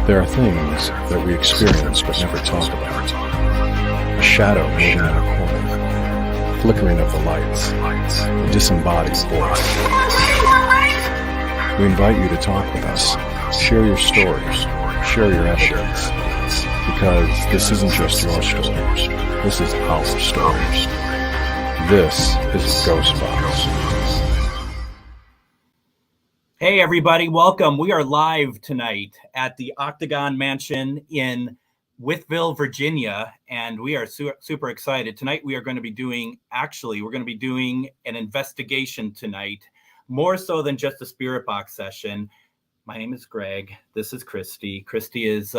There are things that we experience but never talk about. A shadow moving in a corner, flickering of the lights, a disembodied voice. We invite you to talk with us, share your stories, share your evidence, because this isn't just your story, this is our story. This is GhostBox. Hey everybody, welcome. We are live tonight at the Octagon Mansion in Wytheville, Virginia, and we are super excited. Tonight we are going to be doing, an investigation tonight, more so than just a spirit box session. My name is Greg. This is Christy. Christy is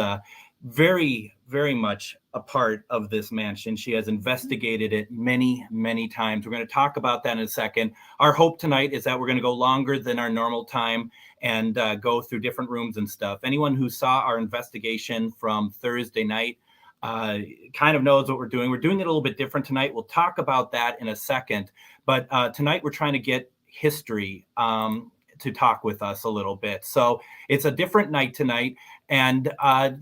very much a part of this mansion. She has investigated it many times. We're going to talk about that in a second. Our hope tonight is that we're going to go longer than our normal time and go through different rooms and stuff. Anyone who saw our investigation from Thursday night kind of knows what we're doing. We're doing it a little bit different tonight. We'll talk about that in a second. But tonight we're trying to get history to talk with us a little bit. So it's a different night tonight. And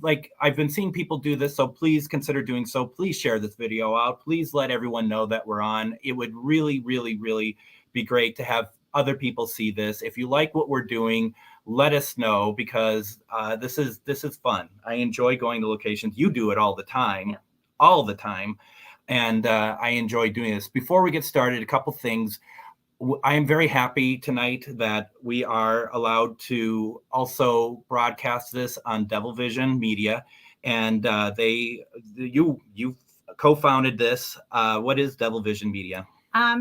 like I've been seeing people do this, so please consider doing so. Please share this video out. Please let everyone know that we're on. It would really be great to have other people see this. If you like what we're doing, let us know, because this is fun. I enjoy going to locations. You do it all the time, and I enjoy doing this. Before we get started, a couple things. I am very happy tonight that we are allowed to also broadcast this on Devil Vision Media, and you've co-founded this. What is Devil Vision Media?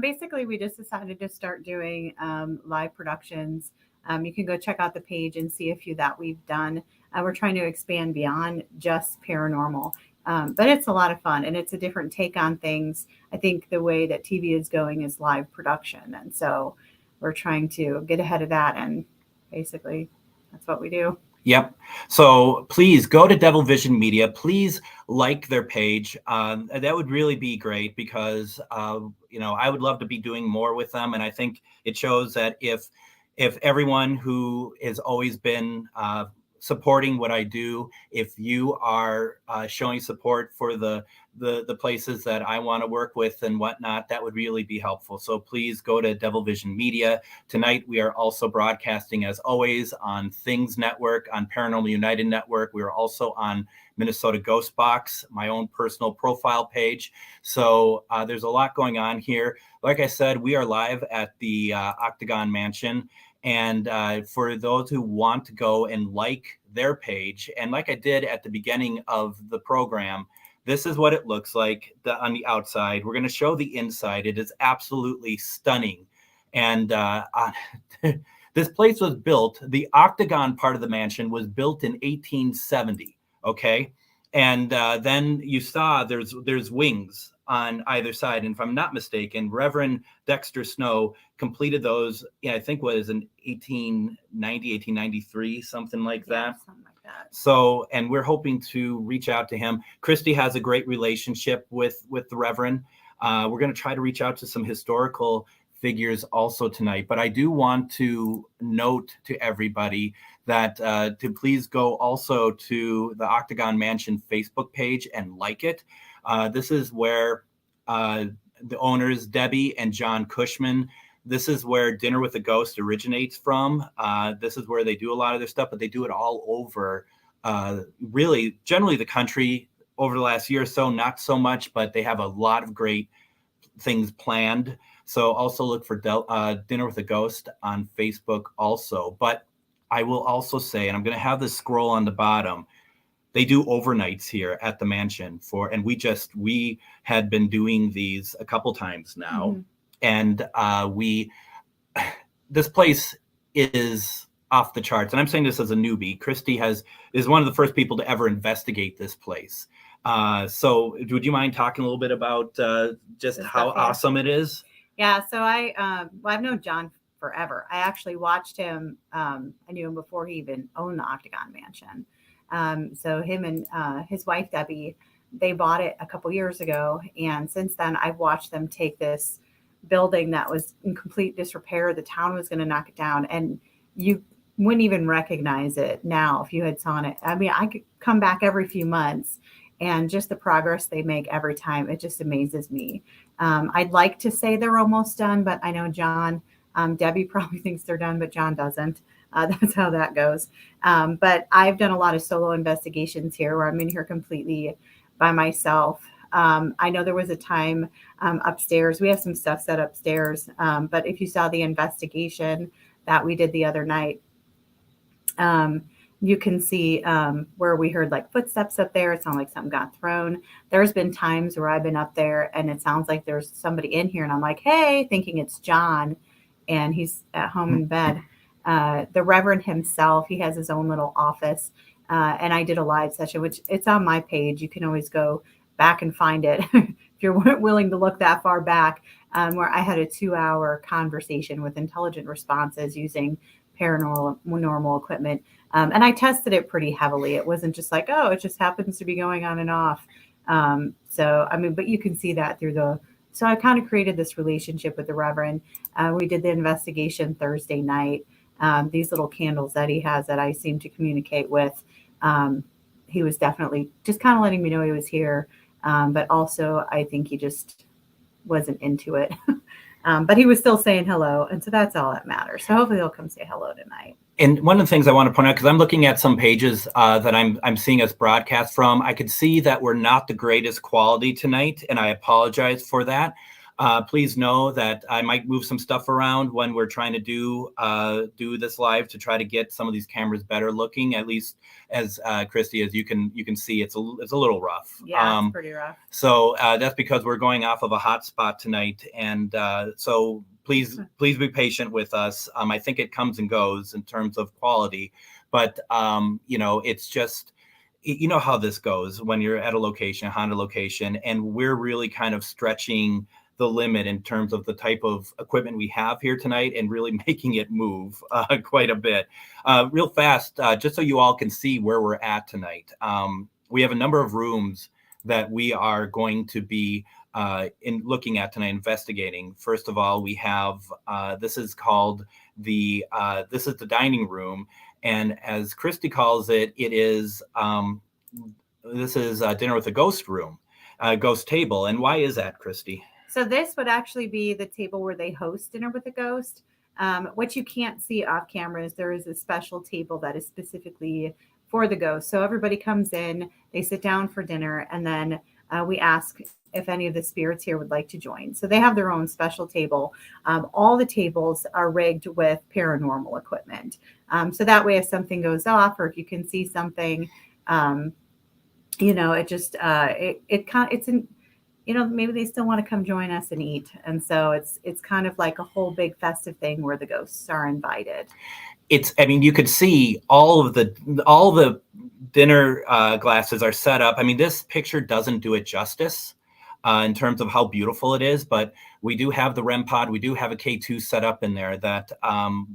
Basically, we just decided to start doing live productions. You can go check out the page and see a few that we've done. We're trying to expand beyond just paranormal. But it's a lot of fun, and it's a different take on things. I think the way that TV is going is live production. And so we're trying to get ahead of that. And basically, that's what we do. Yep. So please go to Devil Vision Media. Please like their page. That would really be great, because, I would love to be doing more with them. And I think it shows that if everyone who has always been supporting what I do, if you are showing support for the places that I want to work with and whatnot, that would really be helpful. So please go to Devil Vision Media. Tonight we are also broadcasting, as always, on Things Network, on Paranormal United Network. We are also on Minnesota GhostBox, my own personal profile page. So there's a lot going on here. Like I said, we are live at the Octagon Mansion. And for those who want to go and like their page, and like I did at the beginning of the program, this is what it looks like on the outside. We're going to show the inside. It is absolutely stunning. And this place was built, the Octagon part of the mansion was built in 1870, okay? And then you saw there's wings on either side. And if I'm not mistaken, Reverend Dexter Snow completed those, I think was in 1890, 1893, something like that. Something like that. So, and we're hoping to reach out to him. Christy has a great relationship with the Reverend. We're going to try to reach out to some historical figures also tonight. But I do want to note to everybody that to please go also to the Octagon Mansion Facebook page and like it. This is where the owners, Debbie and John Cushman, this is where Dinner with a Ghost originates from. This is where they do a lot of their stuff, but they do it all over, really, generally the country. Over the last year or so, not so much, but they have a lot of great things planned. So also look for Dinner with a Ghost on Facebook also. But I will also say, and I'm going to have this scroll on the bottom, they do overnights here at the mansion and we had been doing these a couple times now. Mm-hmm. And this place is off the charts. And I'm saying this as a newbie. Christy is one of the first people to ever investigate this place. So would you mind talking a little bit about just how awesome it is? Yeah. So I've known John forever. I actually watched him. I knew him before he even owned the Octagon Mansion. So him and his wife, Debbie, they bought it a couple years ago. And since then, I've watched them take this building that was in complete disrepair. The town was going to knock it down. And wouldn't even recognize it now if you had saw it. I mean, I could come back every few months, and just the progress they make every time, it just amazes me. I'd like to say they're almost done, but I know John, Debbie probably thinks they're done, but John doesn't. That's how that goes. But I've done a lot of solo investigations here where I'm in here completely by myself. I know there was a time upstairs. We have some stuff set upstairs. But if you saw the investigation that we did the other night, you can see where we heard like footsteps up there. It sounded like something got thrown. There's been times where I've been up there and it sounds like there's somebody in here and I'm like, hey, thinking it's John, and he's at home in bed. The Reverend himself, he has his own little office. And I did a live session, which it's on my page. You can always go back and find it if you're willing to look that far back, where I had a 2-hour conversation with intelligent responses using paranormal equipment. And I tested it pretty heavily. It wasn't just like, oh, it just happens to be going on and off. So, I mean, but you can see that through so I kind of created this relationship with the Reverend. We did the investigation Thursday night. These little candles that he has that I seem to communicate with. He was definitely just kind of letting me know he was here. But also I think he just wasn't into it. But he was still saying hello. And so that's all that matters. So hopefully he'll come say hello tonight. And one of the things I want to point out, because I'm looking at some pages that I'm seeing us broadcast from, I could see that we're not the greatest quality tonight, and I apologize for that. Please know that I might move some stuff around when we're trying to do this live to try to get some of these cameras better looking. At least as Christy, as you can see, it's a little rough. Yeah, it's pretty rough. So that's because we're going off of a hot spot tonight, and so please be patient with us. I think it comes and goes in terms of quality, but it's just, you know how this goes when you're at a location, a haunted location, and we're really kind of stretching the limit in terms of the type of equipment we have here tonight and really making it move quite a bit. Real fast, just so you all can see where we're at tonight. We have a number of rooms that we are going to be looking at tonight, investigating. First of all, we have, this is called this is the dining room. And as Christy calls it, this is dinner with a ghost room, ghost table. And why is that, Christy? So this would actually be the table where they host dinner with a ghost. What you can't see off camera is there is a special table that is specifically for the ghost. So everybody comes in, they sit down for dinner, and then we ask if any of the spirits here would like to join. So they have their own special table. All the tables are rigged with paranormal equipment. So that way, if something goes off or if you can see something, it just, maybe they still want to come join us and eat. And so it's kind of like a whole big festive thing where the ghosts are invited. You could see all the dinner glasses are set up. I mean, this picture doesn't do it justice in terms of how beautiful it is, but we do have the REM pod. We do have a K2 set up in there that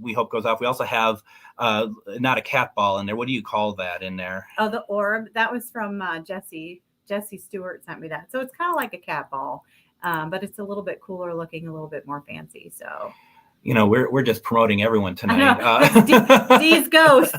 we hope goes off. We also have not a cat ball in there. What do you call that in there? Oh, the orb. That was from Jesse. Jesse Stewart sent me that. So it's kind of like a cat ball, but it's a little bit cooler looking, a little bit more fancy. So, we're just promoting everyone tonight. These ghosts.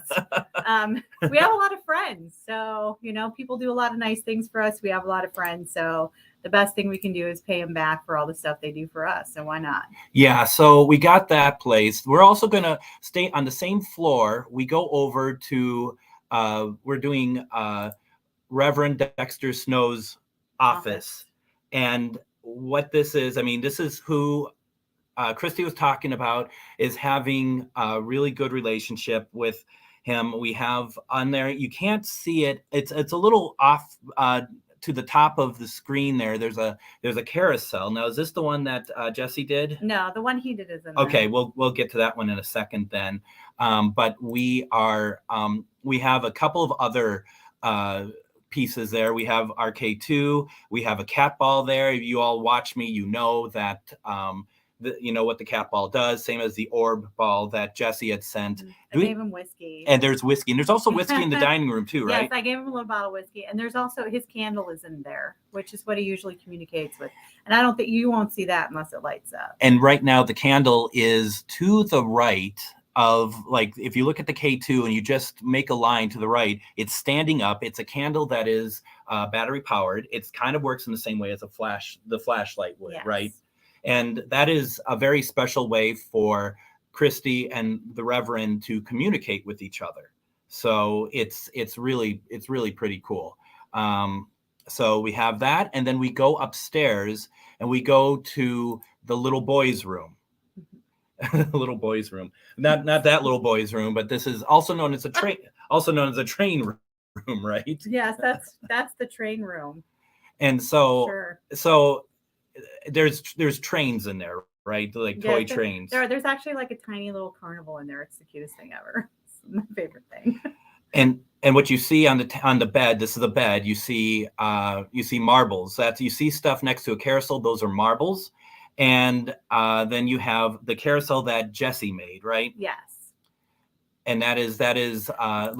We have a lot of friends. So, people do a lot of nice things for us. We have a lot of friends. So the best thing we can do is pay them back for all the stuff they do for us. So why not? Yeah. So we got that place. We're also going to stay on the same floor. We go over to, we're doing, Reverend Dexter Snow's office. And what this is, this is who Christy was talking about, is having a really good relationship with him. We have on there, you can't see it. It's a little off to the top of the screen there. There's a carousel. Now, is this the one that Jesse did? No, the one he did is in okay, there. We'll get to that one in a second then. But we have a couple of other pieces there. We have our K2, we have a cat ball there. If you all watch me, you know that what the cat ball does, same as the orb ball that Jesse had sent. I gave him whiskey. And there's whiskey. And there's also whiskey in the dining room too, right? Yes, I gave him a little bottle of whiskey. And there's also his candle is in there, which is what he usually communicates with. And I don't think you won't see that unless it lights up. And right now the candle is to the right. of, like, if you look at the K2 and you just make a line to the right, it's standing up. It's a candle that is battery powered. It kind of works in the same way as the flashlight would, Yes. right? And that is a very special way for Christy and the Reverend to communicate with each other. So it's really pretty cool. So we have that, and then we go upstairs and we go to the little boys' room. Little boys' room, not that little boys' room, but this is also known as a train, room, right? Yes, that's the train room. And so, Sure. so there's trains in there, right? Like toy trains. There's actually like a tiny little carnival in there. It's the cutest thing ever. It's my favorite thing. And what you see on the bed, this is the bed. You see marbles. You see stuff next to a carousel. Those are marbles. And then you have the carousel that Jesse made, right? Yes. And that's a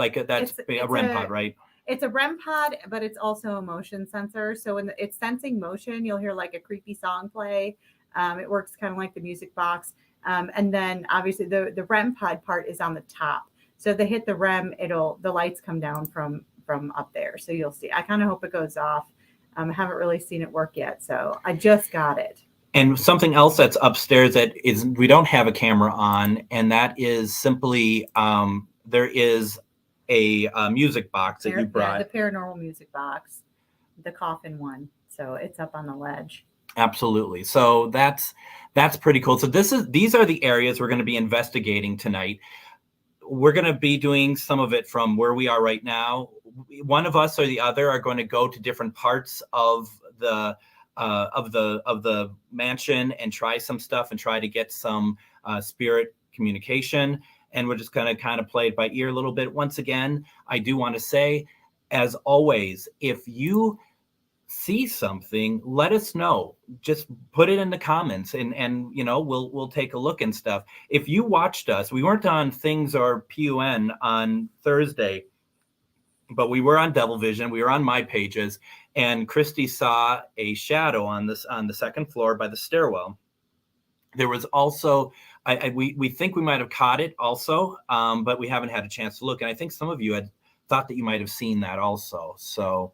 REM pod, right? It's a REM pod, but it's also a motion sensor. So when it's sensing motion, you'll hear like a creepy song play. It works kind of like the music box. And then obviously the REM pod part is on the top. So if they hit the REM, the lights come down from up there. So you'll see. I kind of hope it goes off. I haven't really seen it work yet. So I just got it. And something else that's upstairs that we don't have a camera on, and that is simply there is a music box that you brought. Yeah, the Paranormal Music Box, the coffin one. So it's up on the ledge. Absolutely. So that's pretty cool. So these are the areas we're going to be investigating tonight. We're going to be doing some of it from where we are right now. One of us or the other are going to go to different parts of the mansion and try some stuff and try to get some spirit communication. And we're just going to kind of play it by ear a little bit. Once again, I do want to say, as always, if you see something, let us know. Just put it in the comments and we'll take a look and stuff. If you watched us, we weren't on Things or PUN on Thursday, but we were on Devil Vision. We were on my pages, and Christy saw a shadow on the second floor by the stairwell. There was also, we think we might have caught it also, but we haven't had a chance to look. And I think some of you had thought that you might have seen that also. So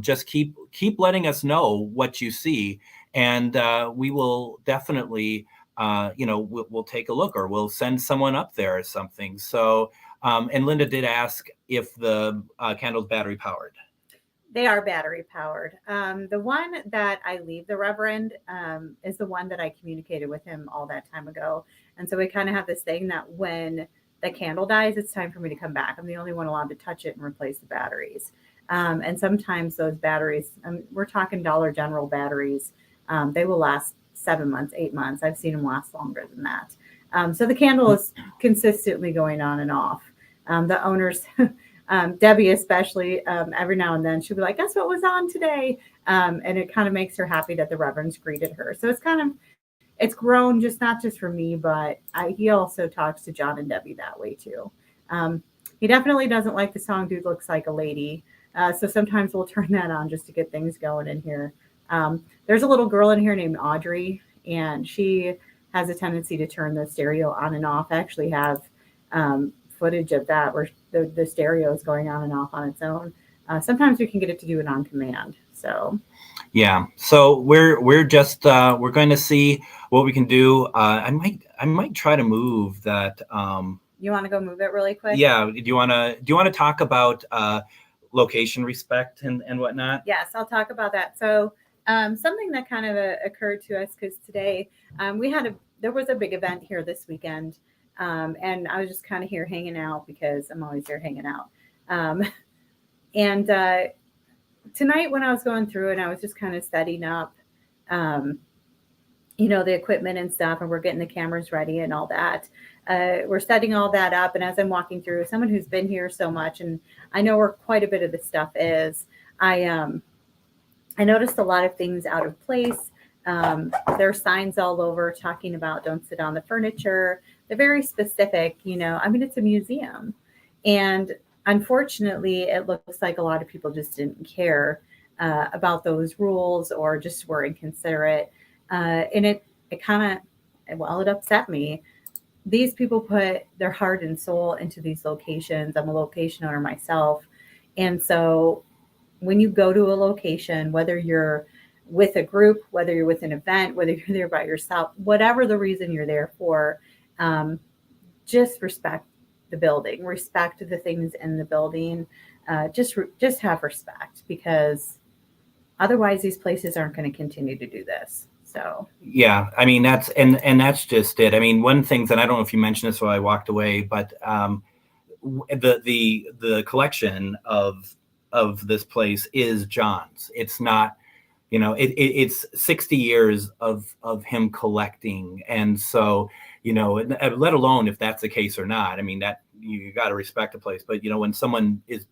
just keep letting us know what you see, and we will definitely, we'll take a look, or we'll send someone up there or something. So. And Linda did ask if the candle's battery powered. They are battery powered. The one that I leave the Reverend is the one that I communicated with him all that time ago. And so we kind of have this thing that when the candle dies, it's time for me to come back. I'm the only one allowed to touch it and replace the batteries. And sometimes those batteries, we're talking Dollar General batteries, they will last 7 months, 8 months. I've seen them last longer than that. So the candle is consistently going on and off. The owners, Debbie especially, every now and then she'll be like, guess what was on today? And it kind of makes her happy that the Reverend's greeted her. So it's grown, not just for me, but he also talks to John and Debbie that way too. He definitely doesn't like the song Dude Looks Like a Lady. So sometimes we'll turn that on just to get things going in here. There's a little girl in here named Audrey, and she has a tendency to turn the stereo on and off. I actually have footage of that where the stereo is going on and off on its own. Sometimes we can get it to do it on command. So yeah, so we're just we're going to see what we can do. I might try to move that. You want to go move it really quick? Yeah. Do you want to talk about location respect and whatnot? Yes, I'll talk about that. So something that kind of occurred to us, because today there was a big event here this weekend. And I was just kind of here hanging out because I'm always here hanging out. And tonight when I was going through it, I was just kind of setting up, the equipment and stuff, and we're getting the cameras ready and all that. We're setting all that up. And as I'm walking through, someone who's been here so much, and I know where quite a bit of the stuff is, I noticed a lot of things out of place. There are signs all over talking about don't sit on the furniture. They're very specific, it's a museum. And unfortunately, it looks like a lot of people just didn't care about those rules or just were inconsiderate. And it upset me. these people put their heart and soul into these locations. I'm a location owner myself. And so when you go to a location, whether you're with a group, whether you're with an event, whether you're there by yourself, whatever the reason you're there for, just respect the building, respect the things in the building. Just have respect, because otherwise these places aren't going to continue to do this. So yeah, I mean, that's just it. I mean, one thing that I don't know if you mentioned this while I walked away, but the collection of this place is John's. It's not, you know, it's 60 years of him collecting, and so, you know, let alone if that's the case or not. I mean, that you got to respect the place, but you know, when someone is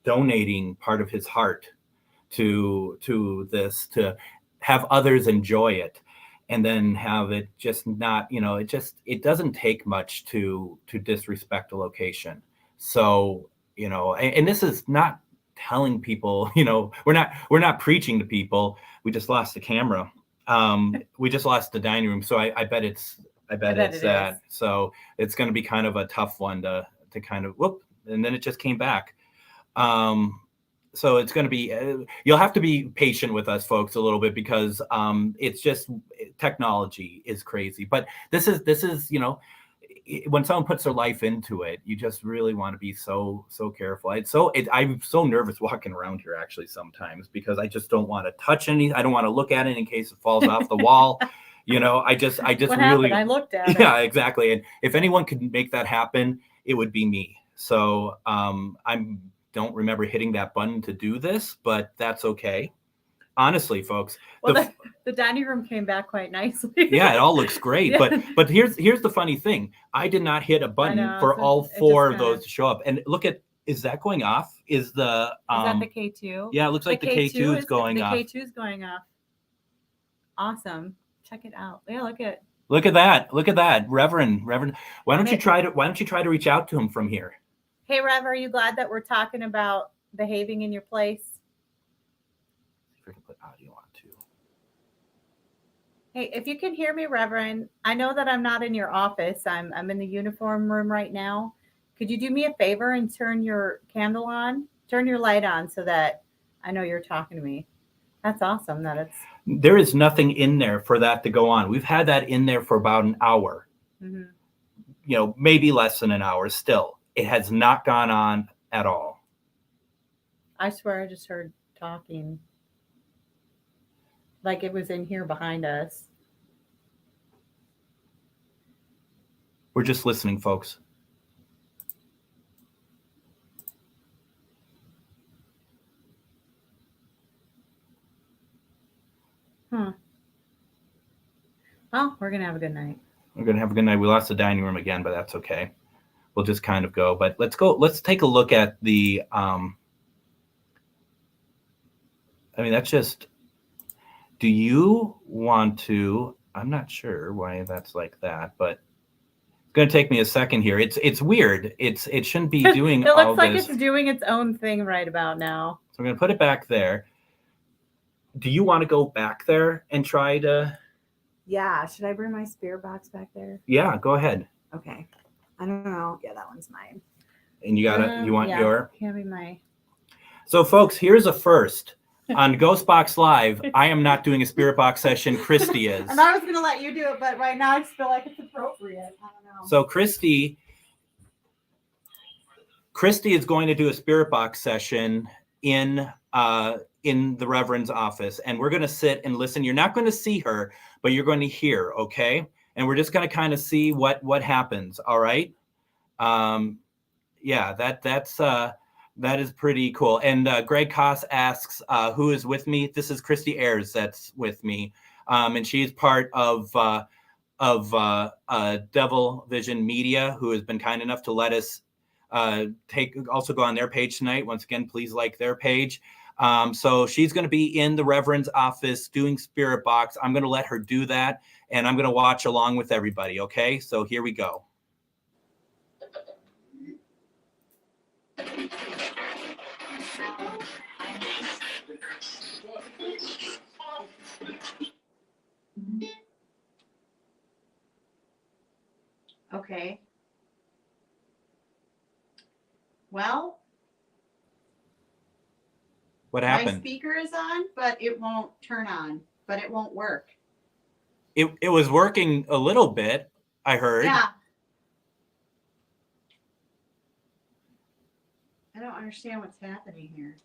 donating part of his heart to this, to have others enjoy it, and then have it just not, you know, it doesn't take much to disrespect a location. So, you know, and this is not telling people, you know, we're not preaching to people. We just lost the camera. We just lost the dining room. So I bet it's that. is. So it's going to be kind of a tough one to kind of whoop, and then it just came back. So it's going to be, you'll have to be patient with us folks a little bit, because it's just, technology is crazy. But this is, you know, when someone puts their life into it, you just really want to be so careful. I'm so nervous walking around here actually sometimes, because I just don't want to touch any. I don't want to look at it in case it falls off the wall. You know, I just what really happened? I looked at it. Yeah, exactly. And if anyone could make that happen, it would be me. So don't remember hitting that button to do this, but that's okay. Honestly, folks. Well, the dining room came back quite nicely. Yeah, it all looks great. Yeah. But here's the funny thing. I did not hit a button for all four of those to show up. And look at, is that going off? Is that the K2? Yeah, it looks like the K2 is going off. The K2 is going off. Awesome. Check it out. Yeah, look at that. Reverend. Why don't you try to reach out to him from here? Hey, Rev, are you glad that we're talking about behaving in your place? If we can put audio on too. Hey, if you can hear me, Reverend, I know that I'm not in your office. I'm in the uniform room right now. Could you do me a favor and turn your candle on? Turn your light on so that I know you're talking to me. That's awesome. There is nothing in there for that to go on. We've had that in there for about an hour. Mm-hmm. You know, maybe less than an hour still. It has not gone on at all. I swear I just heard talking. Like it was in here behind us. We're just listening, folks. Well, we're going to have a good night. We're going to have a good night. We lost the dining room again, but that's okay. We'll just kind of go. But let's go. Let's take a look at the, I mean, that's just, do you want to, I'm not sure why that's like that, but it's going to take me a second here. It's weird. It shouldn't be doing it all looks like this. It's doing its own thing right about now. So I'm going to put it back there. Do you want to go back there and try to? Yeah. Should I bring my spirit box back there? Yeah, go ahead. Okay. I don't know. Yeah, that one's mine. And you want your? Hand me my. So, folks, here's a first on GhostBox Live. I am not doing a spirit box session. Christy is. And I was going to let you do it, but right now I just feel like it's appropriate. I don't know. So, Christy is going to do a spirit box session in the Reverend's office, and we're going to sit and listen. You're not going to see her, but you're going to hear, okay? And we're just going to kind of see what happens. All right. Yeah, that is pretty cool. And Greg Koss asks, who is with me? This is Christy Ayers that's with me. And she is part of Devil Vision Media, who has been kind enough to let us also go on their page tonight. Once again, please like their page. So she's going to be in the Reverend's office doing Spirit Box. I'm going to let her do that, and I'm going to watch along with everybody. Okay, so here we go. Okay. What My happened? speaker is on, but it won't turn on, but it won't work. It was working a little bit, I heard. Yeah. I don't understand what's happening here.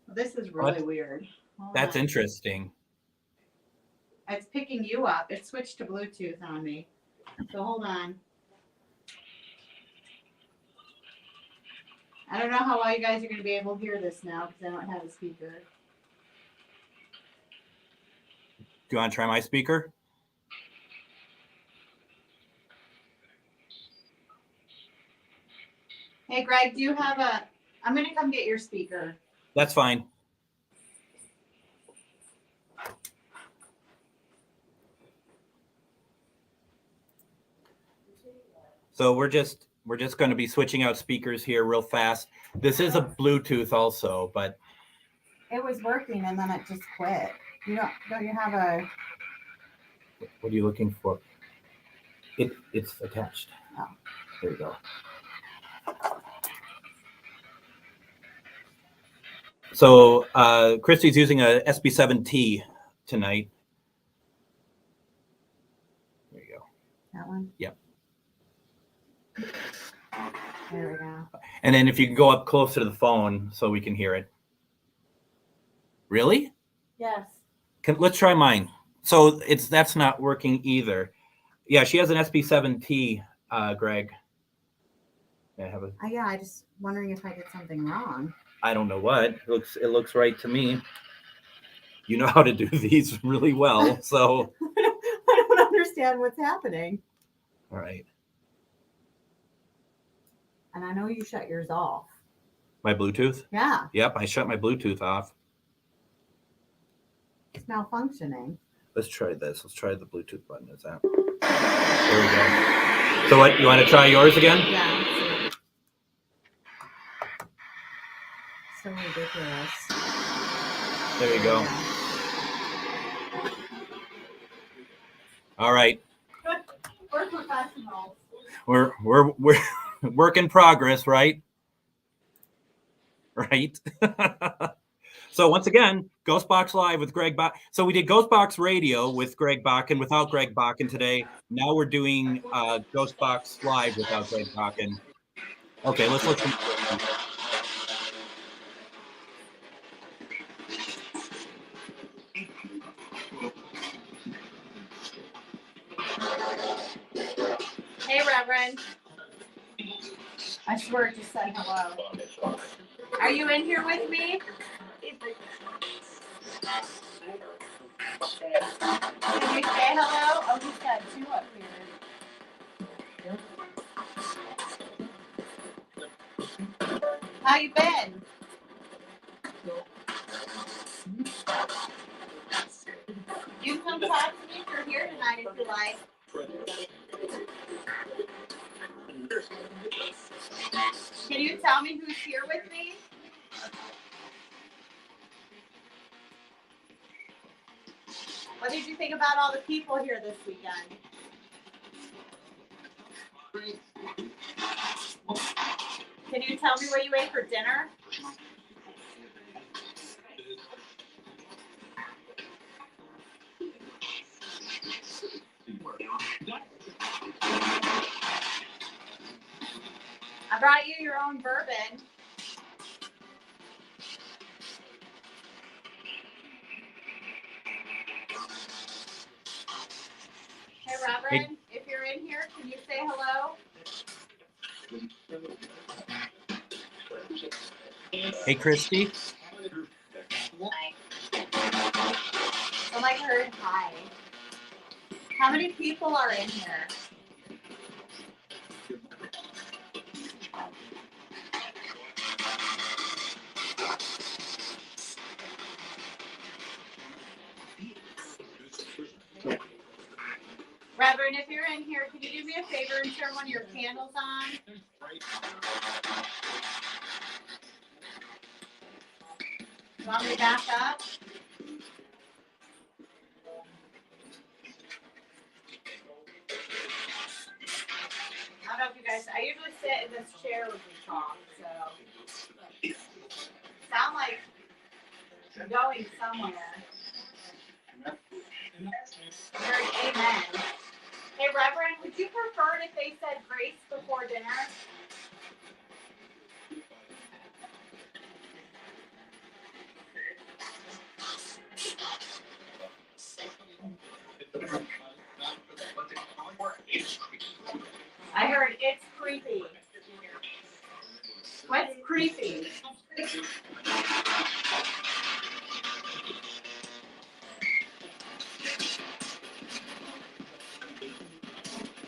Well, this is really weird. Hold That's on. interesting. It's picking you up. It switched to Bluetooth on me. So hold on. I don't know how well you guys are going to be able to hear this now because I don't have a speaker. Do you want to try my speaker? Hey, Greg, do you have a... I'm going to come get your speaker. That's fine. So we're just going to be switching out speakers here real fast. This is a Bluetooth also, but It was working and then it just quit. Don't you have a... what are you looking for? It's attached. Oh. There you go. So Christy's using a SB7T tonight. There you go. That one? Yep. There we go. And then if you can go up closer to the phone so we can hear it. Really? Yes. Let's try mine. So that's not working either. Yeah, she has an SB7T, Greg. Yeah, I just wondering if I did something wrong. I don't know what. It looks right to me. You know how to do these really well, so. I don't understand what's happening. All right. And I know you shut yours off. My Bluetooth? Yeah. Yep, I shut my Bluetooth off. It's malfunctioning. Let's try this. Let's try the Bluetooth button. Is that? There we go. So what, you want to try yours again? Yeah. So ridiculous. There you go. All right. We're professionals. We're work in progress, right? Right. So once again, GhostBox Live with Greg Bakun. So we did GhostBox Radio with Greg Bakun without Greg Bakun today. Now we're doing GhostBox Live without Greg Bakun. Okay, let's listen. Hey, Reverend. I swear it just said hello. Are you in here with me? Can you say hello? Oh, he's got two up here. How you been? You can come talk to me if you're here tonight if you like. Can you tell me who's here with me? What did you think about all the people here this weekend? Can you tell me what you ate for dinner? I brought you your own bourbon. Hey, Reverend, if you're in here, can you say hello? Hey, Christy. So I heard hi. How many people are in here? Reverend, if you're in here, can you do me a favor and turn one of your candles on? You want me to back up? I don't know if you guys, I usually sit in this chair with you. talk. So sound like going somewhere. Amen. Hey, Reverend, would you prefer it if they said grace before dinner? I heard it's creepy. What's creepy?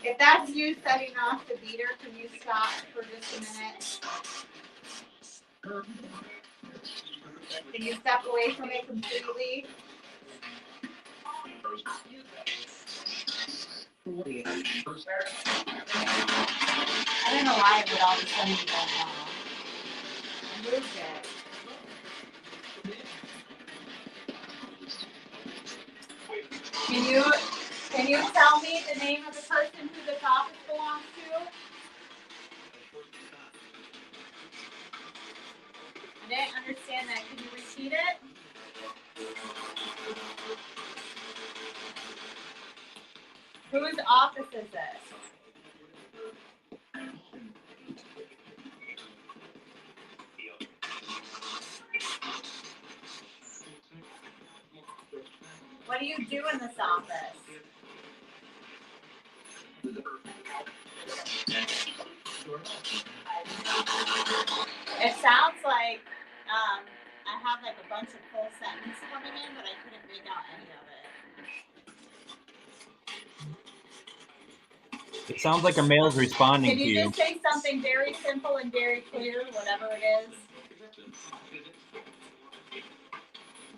If that's you setting off the beater, can you stop for just a minute? Can you step away from it completely? I don't know why it would all of a sudden be going on. I moved it. Can you tell me the name of the person who this office belongs to? I didn't understand that. Can you repeat it? Whose office is this? What do you do in this office? It sounds like I have like a bunch of full sentences coming in, but I couldn't make out any of it. It sounds like a male's responding to you. Can you just say something very simple and very clear, whatever it is?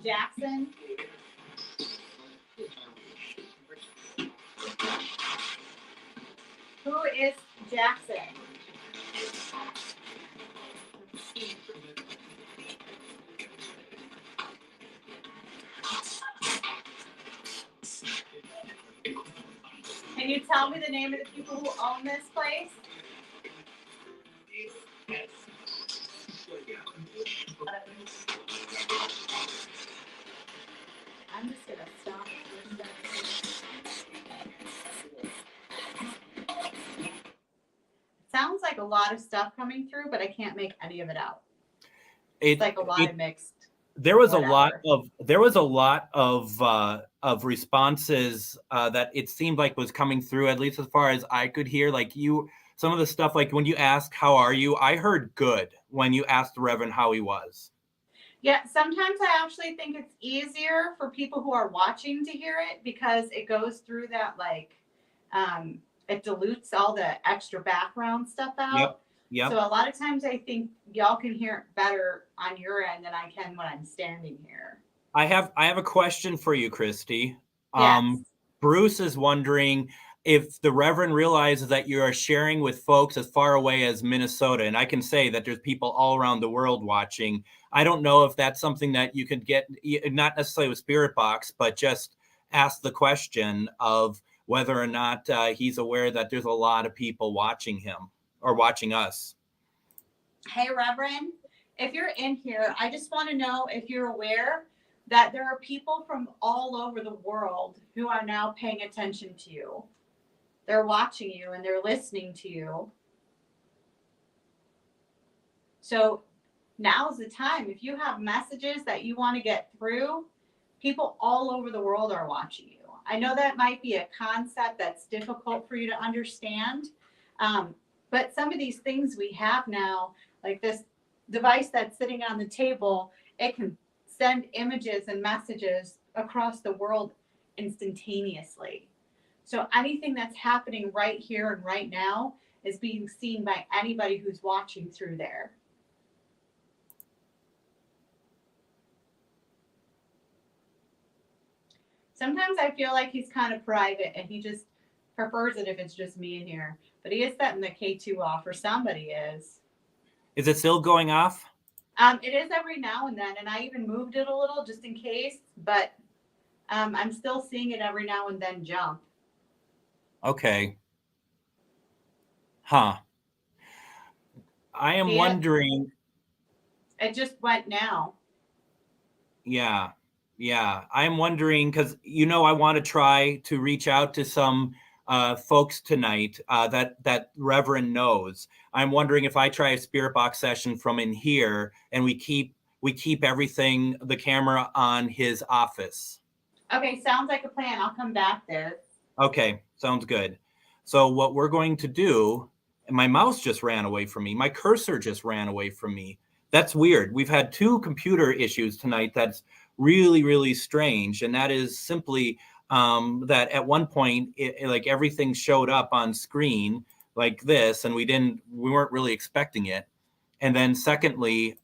Jackson? Who is Jackson? Can you tell me the name of the people who own this place? I'm just going to stop. Sounds like a lot of stuff coming through, but I can't make any of it out. It's like a lot of mixed. There was a lot of responses that it seemed like was coming through, at least as far as I could hear. Like some of the stuff, like when you asked, "How are you?" I heard good when you asked the Reverend how he was. Yeah, sometimes I actually think it's easier for people who are watching to hear it because it goes through that it dilutes all the extra background stuff out. Yep. So a lot of times I think y'all can hear it better on your end than I can when I'm standing here. I have a question for you, Christy. Yes. Bruce is wondering if the Reverend realizes that you are sharing with folks as far away as Minnesota, and I can say that there's people all around the world watching. I don't know if that's something that you could get, not necessarily with Spirit Box, but just ask the question of whether or not he's aware that there's a lot of people watching him or watching us. Hey, Reverend, if you're in here, I just want to know if you're aware that there are people from all over the world who are now paying attention to you. They're watching you and they're listening to you. So now's the time. If you have messages that you want to get through, people all over the world are watching you. I know that might be a concept that's difficult for you to understand, but some of these things we have now, like this device that's sitting on the table, it can send images and messages across the world instantaneously. So anything that's happening right here and right now is being seen by anybody who's watching through there. Sometimes I feel like he's kind of private and he just prefers it if it's just me in here. But he is setting the K2 off, or somebody is. Is it still going off? It is every now and then, and I even moved it a little just in case, but I'm still seeing it every now and then jump. Okay. Huh. I am See it? wondering. It just went now. Yeah. I'm wondering because I want to try to reach out to some folks tonight that Reverend knows. I'm wondering if I try a spirit box session from in here and we keep everything, the camera on his office. Okay, sounds like a plan. I'll come back there. Okay, sounds good. So what we're going to do, and my mouse just ran away from me. My cursor just ran away from me. That's weird. We've had 2 computer issues tonight. That's really, really strange. And that is simply that at one point, like everything showed up on screen like this, and we weren't really expecting it. And then secondly,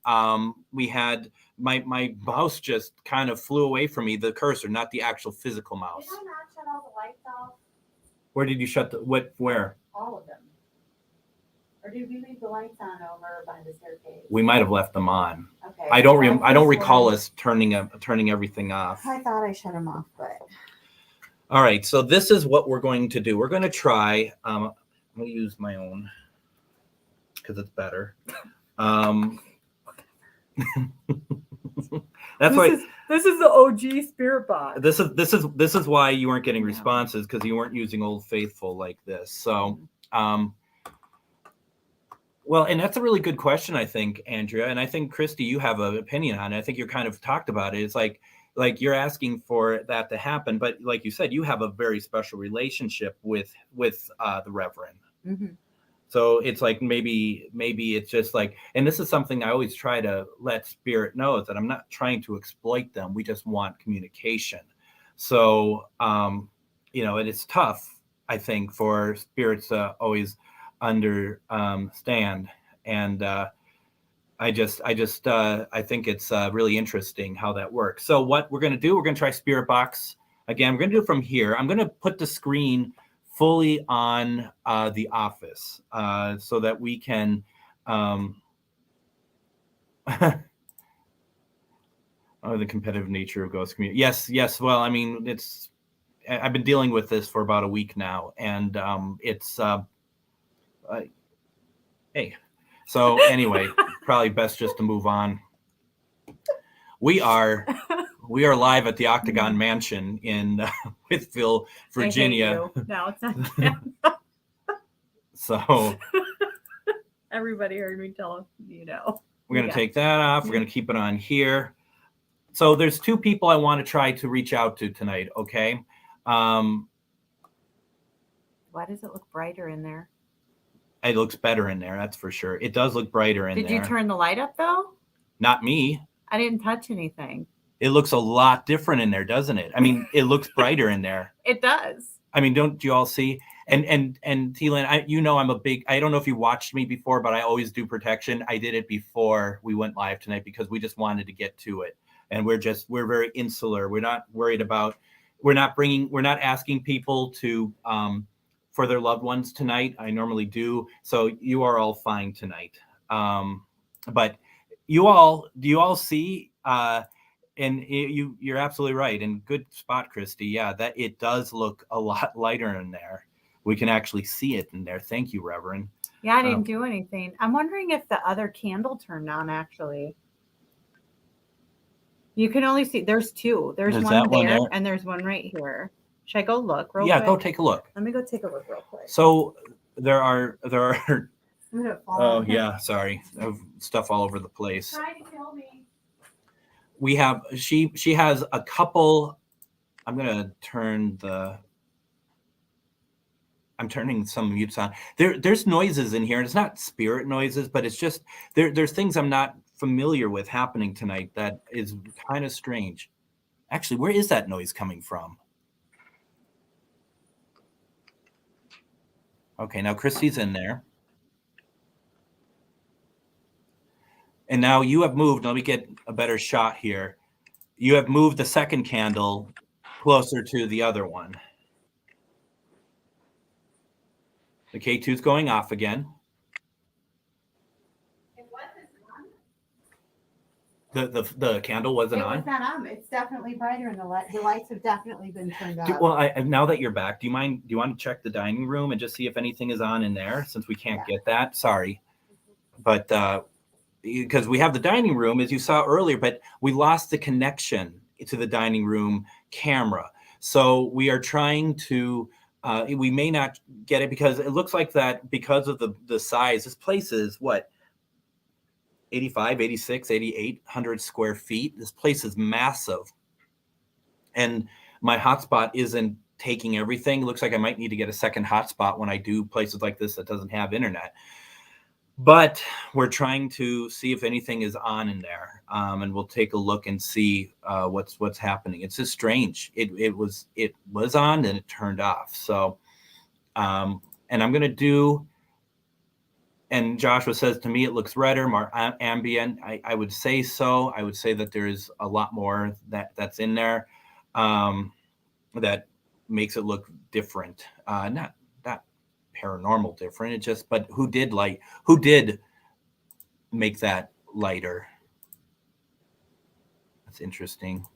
we had my mouse just kind of flew away from me, the cursor, not the actual physical mouse. Did I not shut all the lights off? Where did you shut where? All of them. Or did we leave the lights on over by the staircase? We might have left them on. Okay. I don't recall us turning everything off. I thought I shut them off, but. All right, so this is what we're going to do. We're going to try. I'm going to use my own because it's better. That's why this is the OG spirit box. this is why you weren't getting responses, because you weren't using Old Faithful like this. So well, and that's a really good question, I think, Andrea, and I think Christy, you have an opinion on it. I think you're kind of talked about it. It's like you're asking for that to happen, but like you said, you have a very special relationship with the Reverend. Mm-hmm. So it's like maybe it's just like, and this is something I always try to let Spirit know, that I'm not trying to exploit them. We just want communication. So and it's tough, I think, for spirits to always understand. And I think it's really interesting how that works. So what we're going to do, we're going to try Spirit Box again. We're going to do it from here. I'm going to put the screen fully on the office so that we can the competitive nature of ghost community. Yes. Well, I mean, I've been dealing with this for about a week now, and it's hey. So anyway, probably best just to move on. We are live at the Octagon Mansion in Wytheville, Virginia. No, it's not. So Everybody heard me tell we're going to take that off. We're going to keep it on here. So there's 2 people I want to try to reach out to tonight. Okay. Why does it look brighter in there? It looks better in there. That's for sure. It does look brighter in there. Did you turn the light up though? Not me. I didn't touch anything. It looks a lot different in there, doesn't it? I mean, it looks brighter in there. It does. I mean, don't you all see? And T-Lyn, I'm a big, I don't know if you watched me before, but I always do protection. I did it before we went live tonight because we just wanted to get to it. And we're very insular. We're not worried about, we're not asking people to, for their loved ones tonight. I normally do. So you are all fine tonight. But do you all see, and you're absolutely right. And good spot, Christy. Yeah, that it does look a lot lighter in there. We can actually see it in there. Thank you, Reverend. Yeah, I didn't do anything. I'm wondering if the other candle turned on, actually. You can only see, there's 2. There's one there, and there's one right here. Should I go look real quick? Yeah, go take a look. Let me go take a look real quick. So there are Oh, yeah, sorry. I have stuff all over the place. Trying to kill me. We have, she has a couple, I'm turning some mutes on. There's noises in here, and it's not spirit noises, but it's just, there's things I'm not familiar with happening tonight that is kind of strange. Actually, where is that noise coming from? Okay, now Christy's in there. And now you have moved, let me get a better shot here. You have moved the second candle closer to the other one. The K2 is going off again. It wasn't on. The candle wasn't on? It was not on. It's definitely brighter, and the lights have definitely been turned on. Well, now that you're back, do you want to check the dining room and just see if anything is on in there, since we can't get that? Sorry. but because we have the dining room, as you saw earlier, but we lost the connection to the dining room camera. So we are trying to, we may not get it because it looks like that because of the size. This place is what, 85, 86, 8,800 square feet. This place is massive. And my hotspot isn't taking everything. It looks like I might need to get a second hotspot when I do places like this that doesn't have internet. But we're trying to see if anything is on in there, and we'll take a look and see what's happening. It's just strange. It was on and it turned off. So, and I'm gonna do. And Joshua says to me, it looks redder, more ambient. I would say so. I would say that there's a lot more that's in there that makes it look different. Not paranormal different. It just, but who did make that lighter? That's interesting.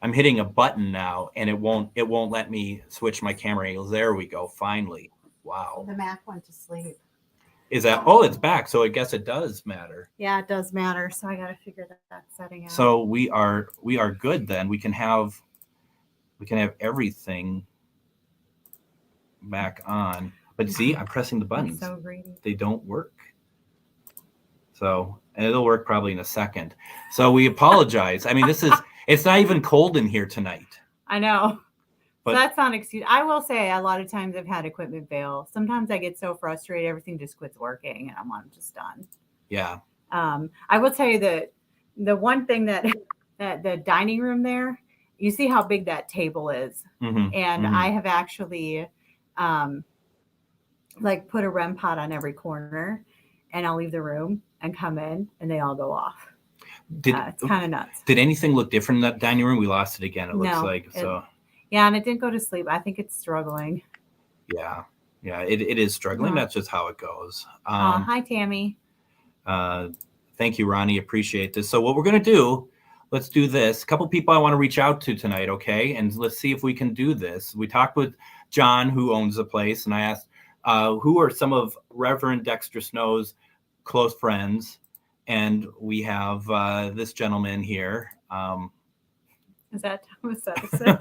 I'm hitting a button now and it won't let me switch my camera angles. There we go. Finally. Wow. The Mac went to sleep. Is that, oh, it's back. So I guess it does matter. Yeah, it does matter. So I got to figure that setting out. So we are good then. We can have everything back on. But see, I'm pressing the buttons. So greedy. They don't work. So, and it'll work probably in a second. So we apologize. I mean, it's not even cold in here tonight. I know. But so that's not an excuse. I will say a lot of times I've had equipment fail. Sometimes I get so frustrated, everything just quits working and I'm just done. Yeah. I will tell you that the one thing that the dining room there, you see how big that table is. Mm-hmm. And I have actually like put a REM pod on every corner and I'll leave the room and come in and they all go off. It's kind of nuts. Did anything look different in that dining room? We lost it again. It looks like so. Yeah, and it didn't go to sleep. I think it's struggling. Yeah, it is struggling. That's just how it goes. Hi, Tammy. Thank you, Ronnie. Appreciate this. So what we're going to do, let's do this. A couple people I want to reach out to tonight, okay? And let's see if we can do this. We talked with John, who owns the place, and I asked, who are some of Reverend Dexter Snow's close friends? And we have this gentleman here. Is that Thomas Edison?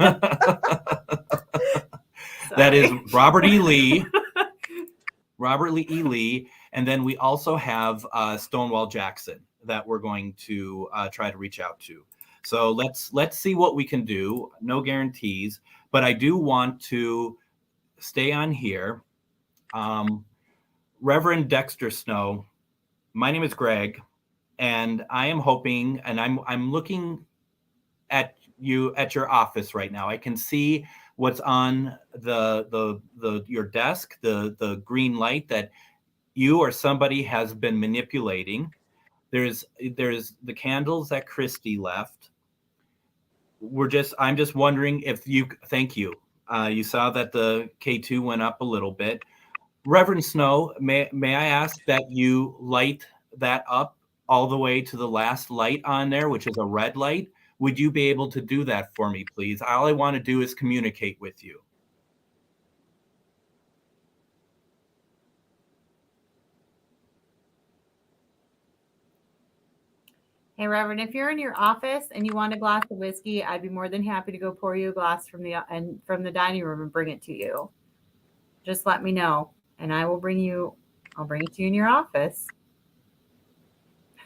That is Robert E. Lee. Robert E. Lee. And then we also have Stonewall Jackson that we're going to try to reach out to. So let's see what we can do. No guarantees, but I do want to stay on here. Reverend Dexter Snow, my name is Greg, and I am hoping, and I'm looking at you at your office right now. I can see what's on your desk, the green light that you or somebody has been manipulating. There's the candles that Christy left. I'm just wondering if you, thank you. You saw that the K2 went up a little bit. Reverend Snow, may I ask that you light that up all the way to the last light on there, which is a red light? Would you be able to do that for me, please? All I want to do is communicate with you. Hey, Reverend, if you're in your office and you want a glass of whiskey, I'd be more than happy to go pour you a glass from the dining room and bring it to you. Just let me know, and I'll bring it to you in your office.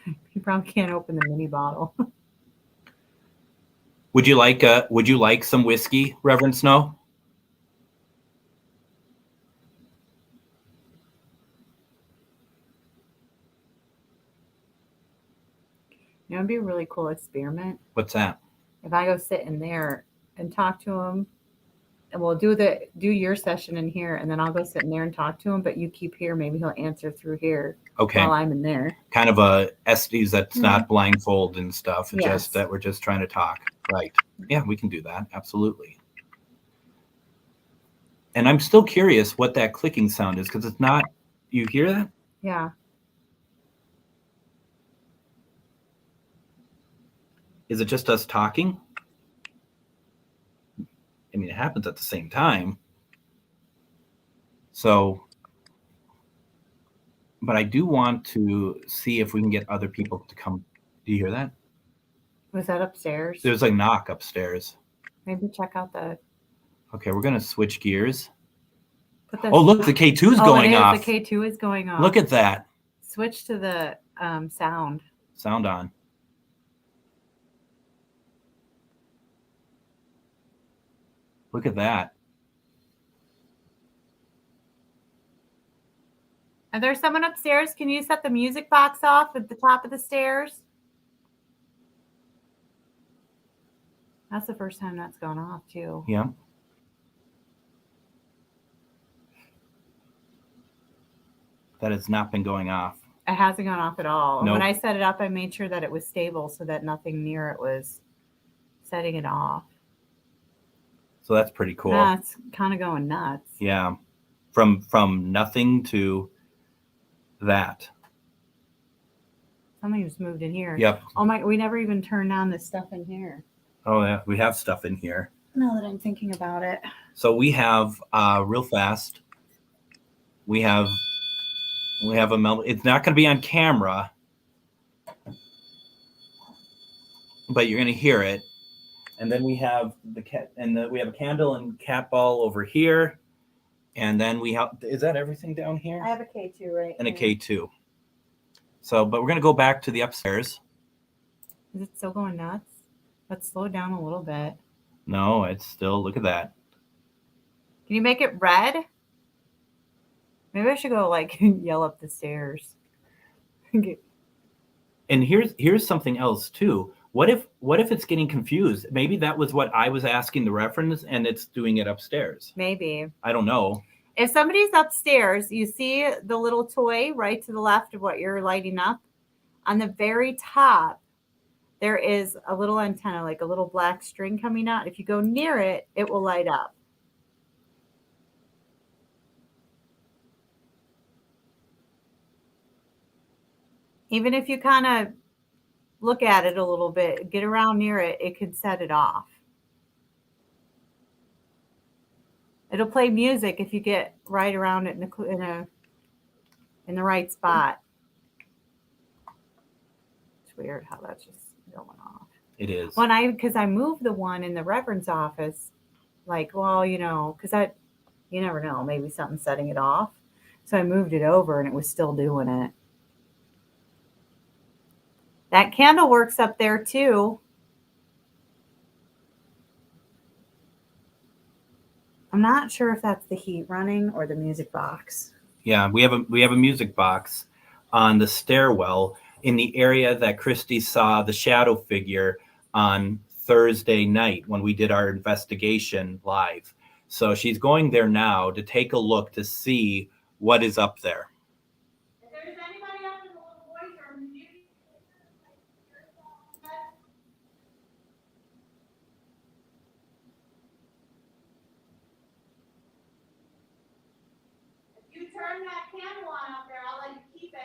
You probably can't open the mini bottle. Would you like some whiskey, Reverend Snow? You know, it'd be a really cool experiment. What's that? If I go sit in there and talk to him, and we'll do your session in here, and then I'll go sit in there and talk to him, but you keep here. Maybe he'll answer through here. Okay. While I'm in there. Kind of a Estes that's not blindfold and stuff. Yes. Just that we're just trying to talk. Right. Yeah, we can do that. Absolutely. And I'm still curious what that clicking sound is, because it's not, you hear that? Yeah. Is it just us talking? I mean, it happens at the same time. So But I do want to see if we can get other people to come. Do you hear that? Was that upstairs? There's a knock upstairs. Maybe check out the. Okay, we're gonna switch gears. Put the Oh, look, the K2 is going it is. off. The K2 is going off. Look at that. Switch to the sound. Sound on. Look at that. Is there someone upstairs? Can you set the music box off at the top of the stairs? That's the first time that's gone off, too. Yeah. That has not been going off. It hasn't gone off at all. Nope. When I set it up, I made sure that it was stable so that nothing near it was setting it off. So that's pretty cool. Yeah, it's kind of going nuts. Yeah. From nothing to that. Something just moved in here. Yep. Oh my, we never even turned on this stuff in here. Oh yeah, we have stuff in here. Now that I'm thinking about it. So we have real fast. We have a mel. It's not going to be on camera, but you're going to hear it. And then we have the cat, and we have a candle and cat ball over here. And then we have, is that everything down here? I have a K2 right And a here. K2. So, but we're going to go back to the upstairs. Is it still going nuts? Let's slow down a little bit. No, it's still, look at that. Can you make it red? Maybe I should go like yell up the stairs. And here's something else too. What if it's getting confused? Maybe that was what I was asking the reference and it's doing it upstairs. Maybe. I don't know. If somebody's upstairs, you see the little toy right to the left of what you're lighting up. On the very top, there is a little antenna, like a little black string coming out. If you go near it, it will light up. Even if you kind of look at it a little bit, get around near it, it can set it off. It'll play music if you get right around it in the right spot. It's weird how that's just going off. It is. Because I moved the one in the reverend's office, like, well, because you never know, maybe something's setting it off. So I moved it over and it was still doing it. That candle works up there too. I'm not sure if that's the heat running or the music box. Yeah, we have a music box on the stairwell in the area that Christy saw the shadow figure on Thursday night when we did our investigation live. So she's going there now to take a look to see what is up there. If there's anybody up in the little boys' room, if you turn that candle on up there, I'll let you keep it.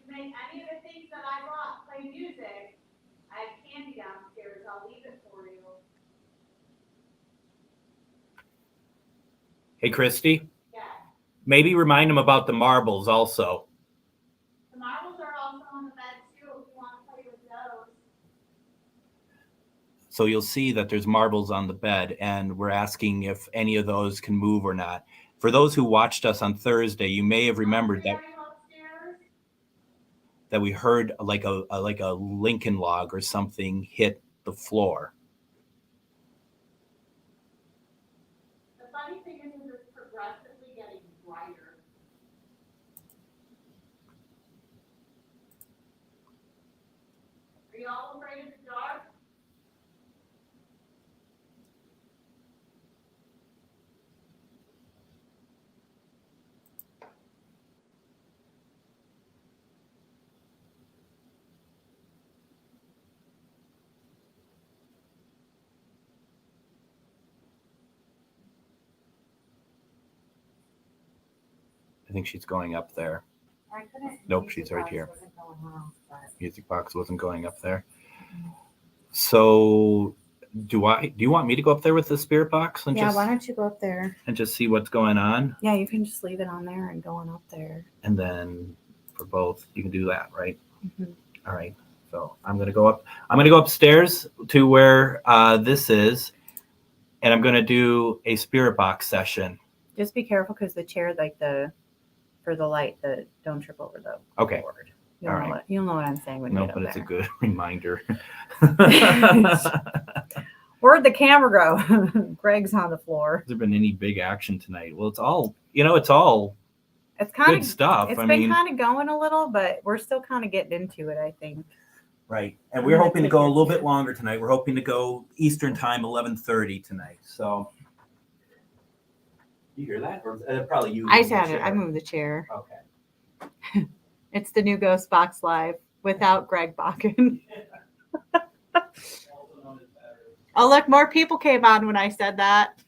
You make any of the things that I brought play music. I have candy downstairs. I'll leave it for you. Hey, Christy, Yeah. maybe remind them about the marbles also. The marbles are also on the bed too if you want to play with those. So you'll see that there's marbles on the bed, and we're asking if any of those can move or not. For those who watched us on Thursday, you may have remembered that we heard like a Lincoln log or something hit the floor. The funny thing is it's progressively getting brighter. Are you all afraid of the dark? I think she's going up there. I couldn't. Nope, she's right here. Wasn't going off, but Music box wasn't going up there. So do you want me to go up there with the spirit box and Yeah, why don't you go up there? and just see what's going on? Yeah, you can just leave it on there and go on up there. And then for both, you can do that, right? Mm-hmm. All right. So I'm gonna go upstairs to where this is, and I'm gonna do a spirit box session. Just be careful because the chair, for the light, don't trip over the Okay. board. All You'll know what I'm saying when you get up but it's there. a good reminder. Where'd the camera go? Greg's on the floor. Has there been any big action tonight? Well, it's all It's kind good stuff. It's I been mean, kind of going a little, but we're still kind of getting into it, I think. right. And I'm we're gonna hoping to take go a this little here. bit longer tonight. We're hoping to go Eastern time, 11:30 tonight. So you hear that? Or probably you. I said it. I moved the chair. Okay. It's the new GhostBox Live without Greg Bakun. Oh, look, more people came on when I said that.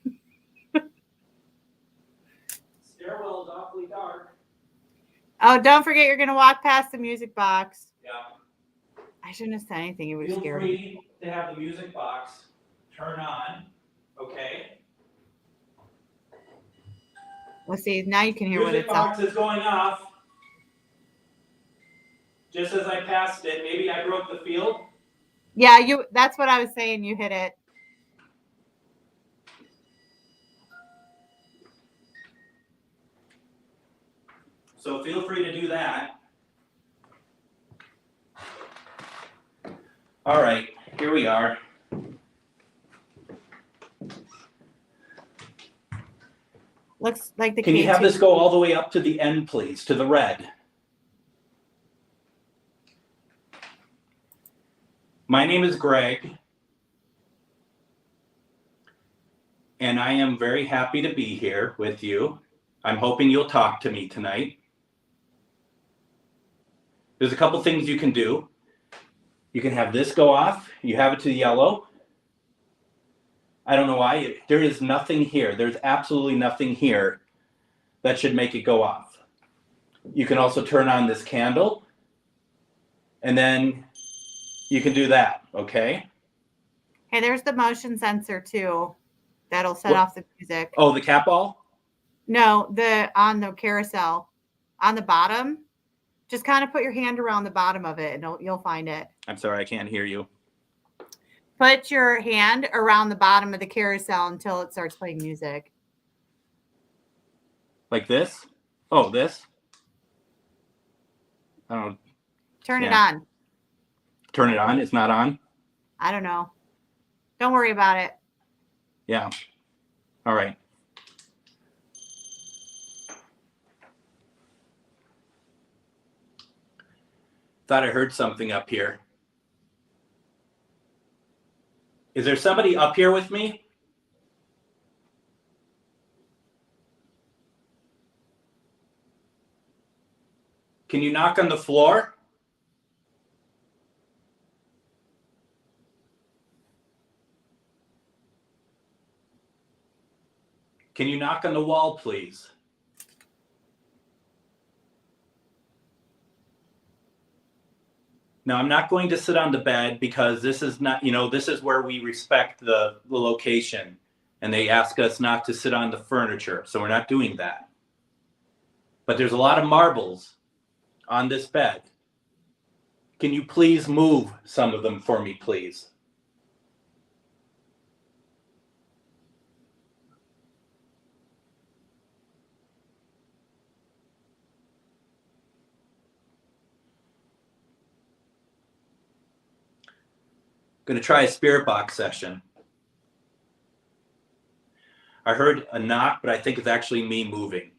Stairwell is awfully dark. Oh, don't forget you're going to walk past the music box. Yeah. I shouldn't have said anything. It would have Feel scared me. free to have the music box turn on. Okay. Let's see. Now you can hear what Music it's up. box is going off. Just as I passed it, maybe I broke the field. Yeah, that's what I was saying. You hit it. So feel free to do that. All right, here we are. Looks like the Can you K2. have this go all the way up to the end, please, to the red? My name is Greg, and I am very happy to be here with you. I'm hoping you'll talk to me tonight. There's a couple things you can do. You can have this go off. You have it to the yellow. I don't know why. There is nothing here. There's absolutely nothing here that should make it go off. You can also turn on this candle, and then you can do that, okay? Hey, there's the motion sensor too. That'll set off the music. Oh, the cat ball? No, on the carousel, on the bottom. Just kind of put your hand around the bottom of it, and you'll find it. I'm sorry, I can't hear you. Put your hand around the bottom of the carousel until it starts playing music. Like this? Oh, this? I don't know. Turn it on. Turn it on? It's not on? I don't know. Don't worry about it. Yeah. All right. Thought I heard something up here. Is there somebody up here with me? Can you knock on the floor? Can you knock on the wall, please? Now, I'm not going to sit on the bed because this is not, this is where we respect the location. And they ask us not to sit on the furniture. So we're not doing that. But there's a lot of marbles on this bed. Can you please move some of them for me, please? Going to try a spirit box session. I heard a knock, but I think it's actually me moving.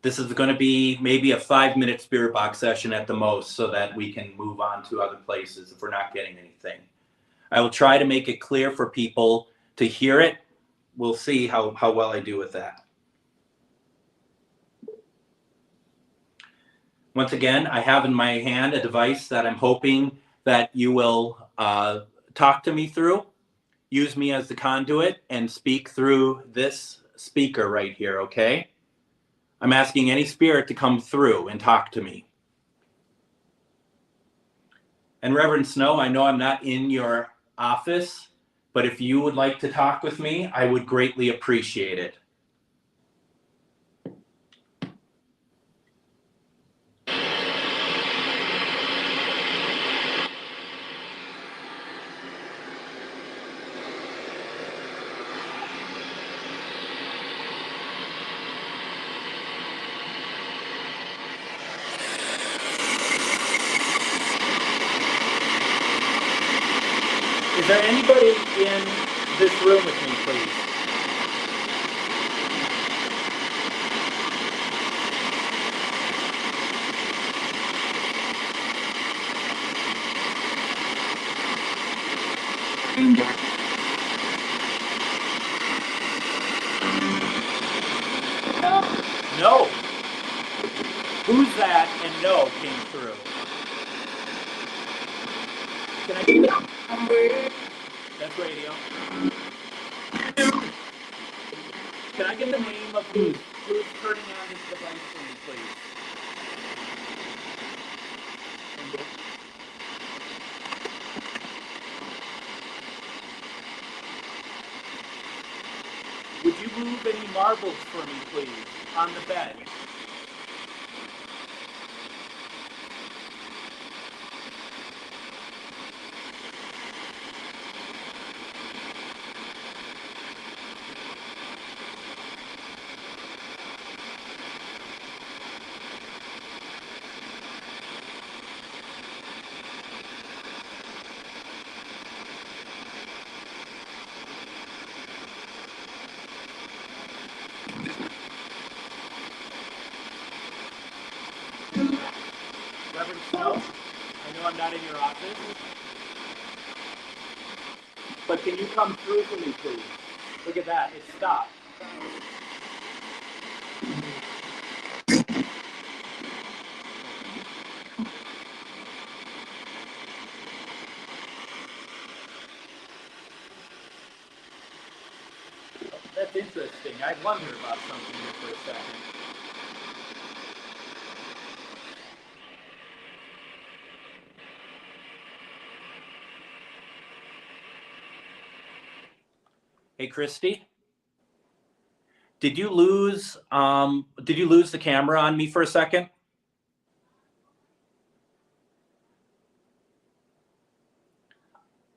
This is going to be maybe a 5-minute spirit box session at the most so that we can move on to other places if we're not getting anything. I will try to make it clear for people to hear it. We'll see how well I do with that. Once again, I have in my hand a device that I'm hoping that you will talk to me through. Use me as the conduit and speak through this speaker right here, okay? I'm asking any spirit to come through and talk to me. And Reverend Snow, I know I'm not in your office, but if you would like to talk with me, I would greatly appreciate it. Is there anybody in this room with me, please? No. Who's that? And no came through. Can I get that? That's radio. Can I get the name of who's turning on this device for me, please? Would you move any marbles for me, please, on the bed? Reverend Snow, I know I'm not in your office, but can you come through for me, please? Look at that, it stopped. That's interesting. I wonder about something here for a second. Hey, Christy, did you lose the camera on me for a second?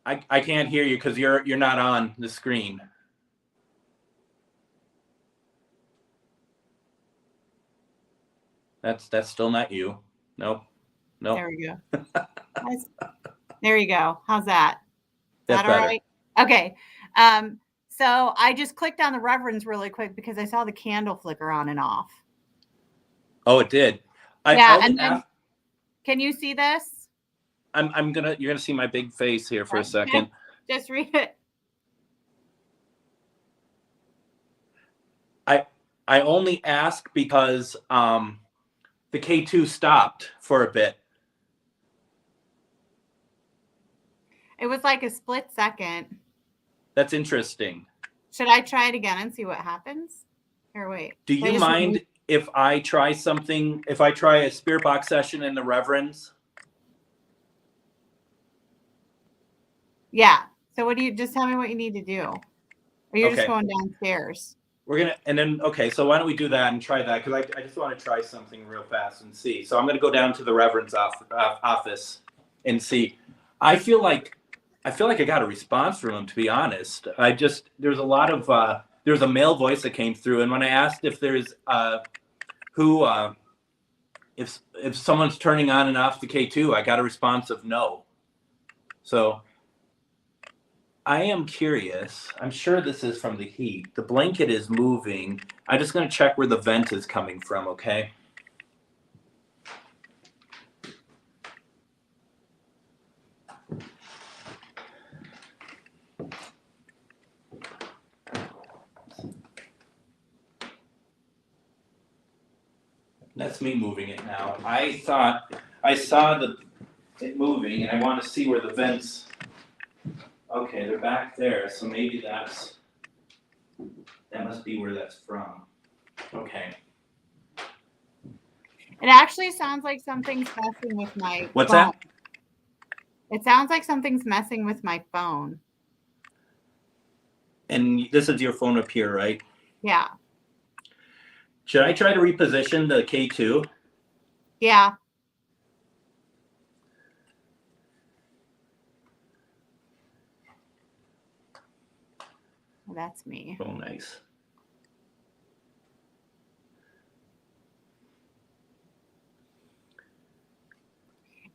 I can't hear you because you're not on the screen. That's still not you. Nope. There we go. There you go. How's that? That's all better. Right? Okay. So I just clicked on the reverends really quick because I saw the candle flicker on and off. Oh, it did. And then, can you see this? You're gonna see my big face here for a second. Just read it. I only ask because the K2 stopped for a bit. It was like a split second. That's interesting. Should I try it again and see what happens? Here, wait. Do you mind if I try something, if I try a spirit box session in the Reverends? Yeah. So just tell me what you need to do. Or you're just going downstairs. We're going to, and then, okay, so why don't we do that and try that? Because I just want to try something real fast and see. So I'm going to go down to the Reverend's office and see. I feel like I got a response from him, to be honest. There's a lot of, there's a male voice that came through. And when I asked if there's, if someone's turning on and off the K2, I got a response of no. So I am curious. I'm sure this is from the heat. The blanket is moving. I'm just going to check where the vent is coming from, okay? That's me moving it now. I thought I saw it moving, and I want to see where the vents. Okay, they're back there, so maybe that must be where that's from. Okay. It actually sounds like something's messing with my What's phone. that? It sounds like something's messing with my phone. And this is your phone up here, right? Yeah. Should I try to reposition the K2? Yeah. Well, that's me. Oh, nice.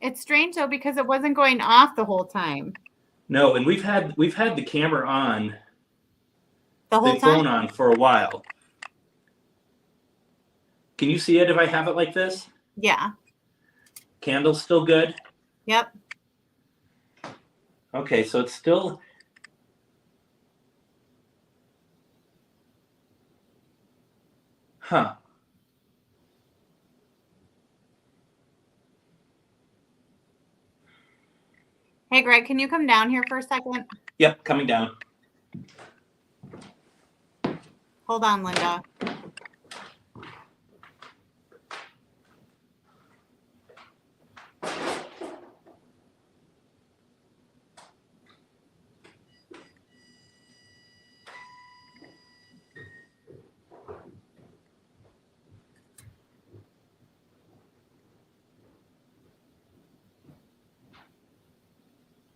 It's strange though because it wasn't going off the whole time. No, and we've had the camera on, The whole the phone time? on for a while. Can you see it if I have it like this? Yeah. Candle's still good? Yep. Okay, so it's still... Huh. Hey, Greg, can you come down here for a second? Yep, coming down. Hold on, Linda.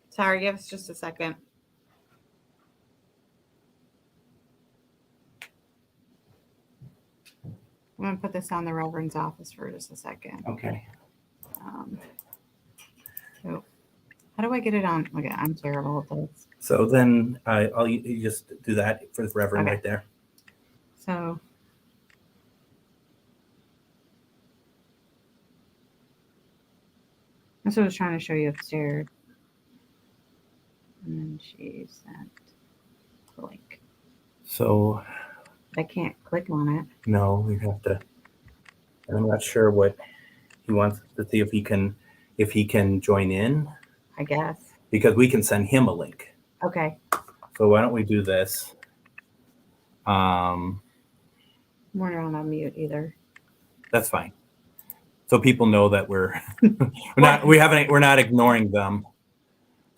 Sorry, give us just a second. I'm going to put this on the Reverend's office for just a second. Okay. So how do I get it on? Okay, I'm terrible at this. So then I'll you just do that for the Reverend right there. So that's what I was trying to show you upstairs. And then she sent the link. So I can't click on it. no, we have to. I'm not sure what he wants to see if he can join in, I guess. because we can send him a link. Okay. So why don't we do this? We're not on mute either. That's fine. So people know that we're we're not ignoring them.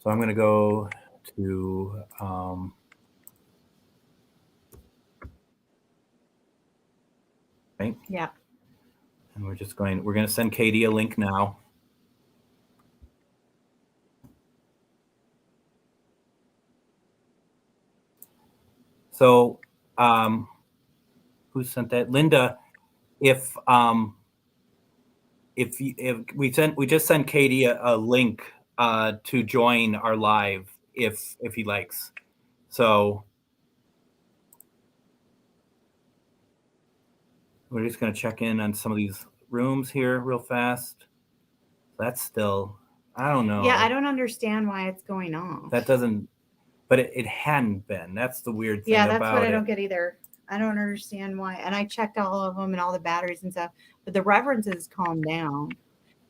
So I'm going to go to right? Yeah. And we're going to send Katie a link now. So who sent that? Linda, if we just sent Katie a link to join our live if he likes. So we're just going to check in on some of these rooms here real fast. That's still, I don't know. Yeah, I don't understand why it's going off. That doesn't, but it hadn't been. That's the weird thing about it. Yeah, that's what I don't get either. I don't understand why. And I checked all of them and all the batteries and stuff, but the references calmed down.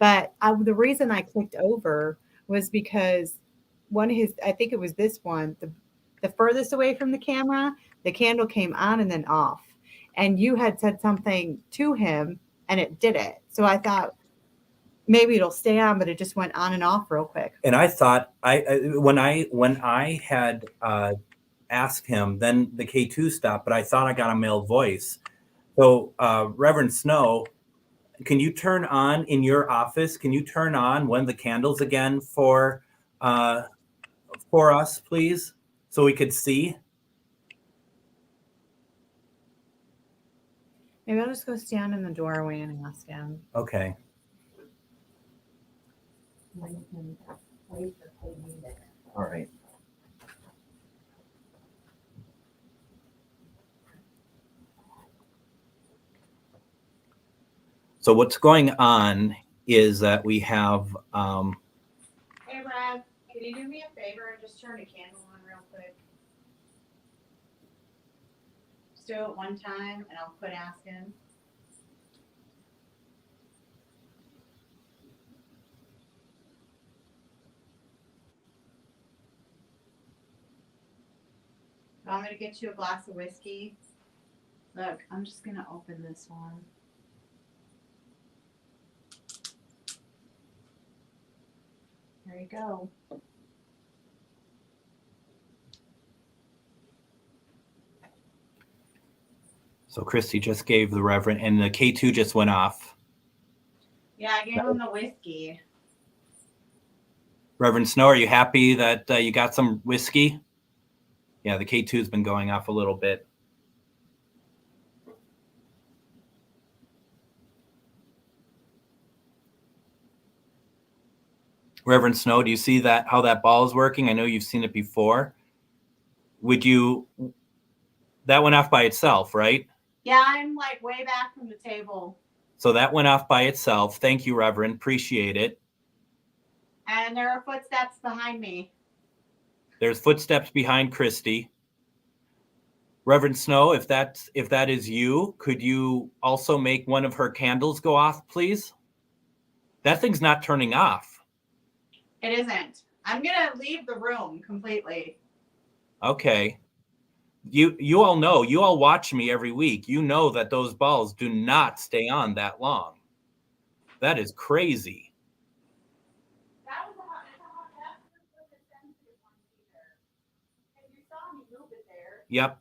But the reason I clicked over was because I think it was this one, the furthest away from the camera, the candle came on and then off. And you had said something to him and it did it. So I thought maybe it'll stay on, but it just went on and off real quick. And I thought when I had asked him, then the K2 stopped, but I thought I got a male voice. So Reverend Snow, can you turn on in your office? Can you turn on one of the candles again for us, please, so we could see? Maybe I'll just go stand in the doorway and ask him. Okay. All right. So what's going on is that we have. Hey, Brad, can you do me a favor and just turn a candle on real quick? Just do it one time and I'll quit asking. I'm going to get you a glass of whiskey. Look, I'm just going to open this one. There you go. So Christy just gave the Reverend, and the K2 just went off. Yeah, I gave him the whiskey. Reverend Snow, are you happy that you got some whiskey? Yeah, the K2's been going off a little bit. Reverend Snow, do you see that, how that ball is working? I know you've seen it before. That went off by itself, right? Yeah, I'm like way back from the table. So that went off by itself. Thank you, Reverend. Appreciate it. And there are footsteps behind me. There's footsteps behind Christy. Reverend Snow, if that is you, could you also make one of her candles go off, please? That thing's not turning off. It isn't. I'm gonna leave the room completely. Okay. You all know, you all watch me every week. You know that those balls do not stay on that long. That is crazy. That was the sensitive one either. And you saw me move it there. Yep.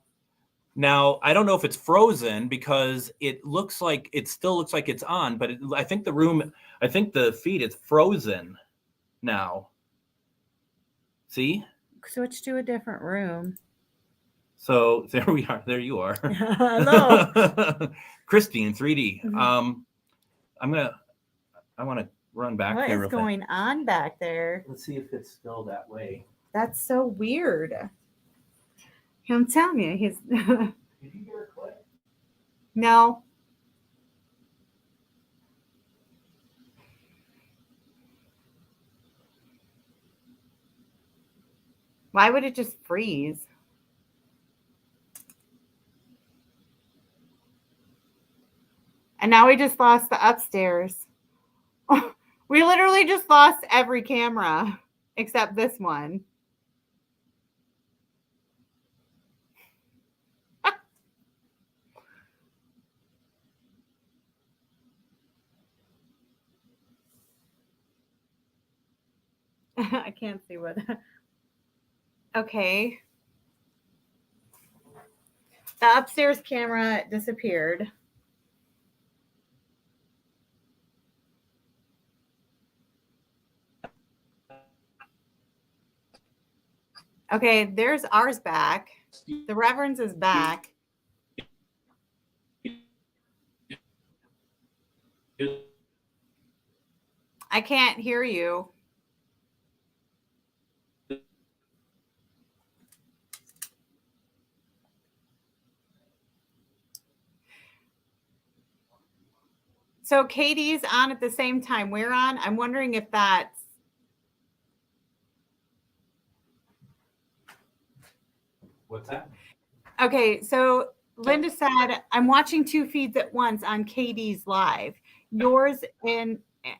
Now, I don't know if it's frozen because it still looks like it's on, but I think the feed is frozen now. See? Switch to a different room. So there we are. There you are. Hello. Christy in 3D. Mm-hmm. I want to run back What there. is going on back there? Let's see if it's still that way. That's so weird. I'm telling you, he's Did you hear a click? no. Why would it just freeze? And now we just lost the upstairs. We literally just lost every camera except this one. I can't see what. Okay. The upstairs camera disappeared. Okay, there's ours back. The Reverend's is back. I can't hear you. So Katie's on at the same time we're on. I'm wondering if that's. What's that? Okay, so Linda said, I'm watching two feeds at once on Katie's live. Yours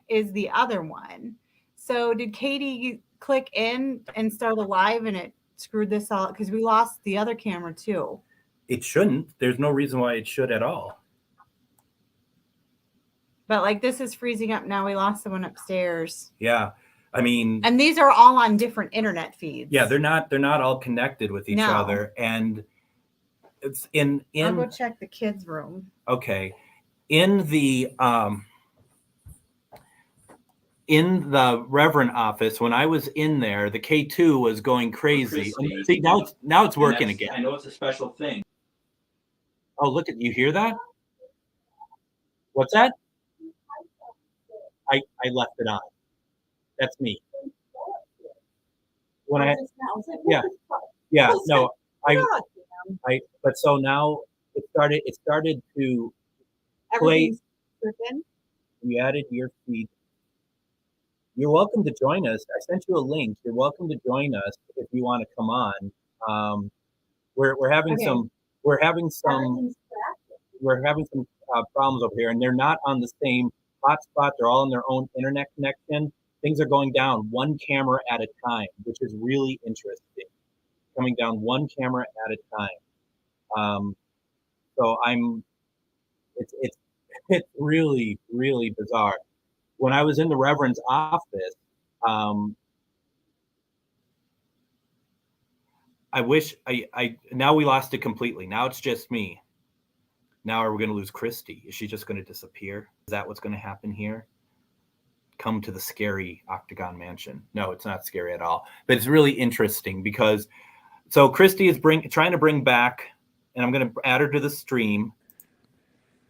is the other one. So did Katie click in and start a live and it screwed this all? Because we lost the other camera too. It shouldn't. There's no reason why it should at all. But like this is freezing up now. We lost the one upstairs. Yeah. I mean, and these are all on different internet feeds. Yeah, they're not all connected with each other. And it's in I'll go check the kids' room. Okay. In the Reverend office, when I was in there, the K2 was going crazy. See, now it's working again. I know it's a special thing. Oh, look at you! Hear that? What's that? I left it on. That's me. When no, but so now it started to play. We added your feed. You're welcome to join us. I sent you a link. You're welcome to join us if you want to come on. We're having some problems over here, and they're not on the same hotspot. They're all on their own internet connection. Things are going down one camera at a time, which is really interesting. Coming down one camera at a time. So it's really, really bizarre. When I was in the Reverend's office, I wish I now we lost it completely. Now it's just me. Now are we going to lose Christy? Is she just going to disappear? Is that what's going to happen here? Come to the scary Octagon Mansion. No, it's not scary at all. But it's really interesting because so Christy is trying to bring back, and I'm going to add her to the stream.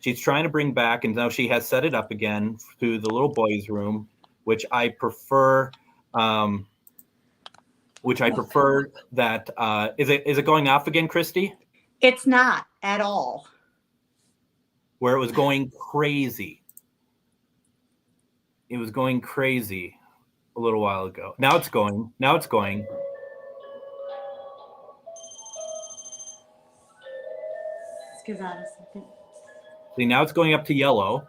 She's trying to bring back, and now she has set it up again to the little boys' room, which I prefer. That is it going off again, Christy? It's not at all. Where it was going crazy. It was going crazy a little while ago. Now it's going. Just give that a second. See, now it's going up to yellow.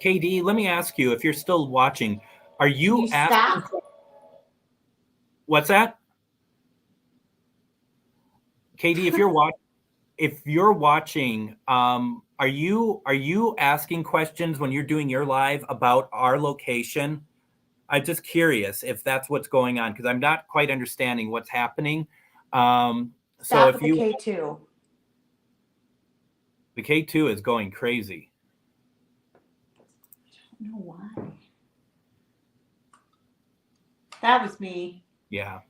KD, let me ask you, if you're still watching, are you asking? Stop? What's that? KD, if you're watching, are you asking questions when you're doing your live about our location? I'm just curious if that's what's going on because I'm not quite understanding what's happening. So if you the K2. The K2 is going crazy. I don't know why. That was me. Yeah.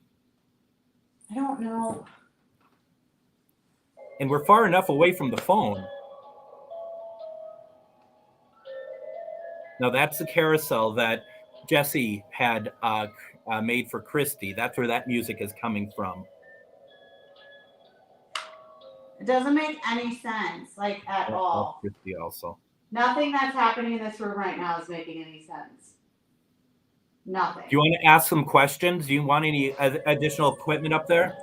I don't know. And we're far enough away from the phone. Now that's the carousel that Jesse had made for Christy. That's where that music is coming from. It doesn't make any sense, like at all. Christy also. Nothing that's happening in this room right now is making any sense. Nothing. Do you want to ask some questions? Do you want any additional equipment up there?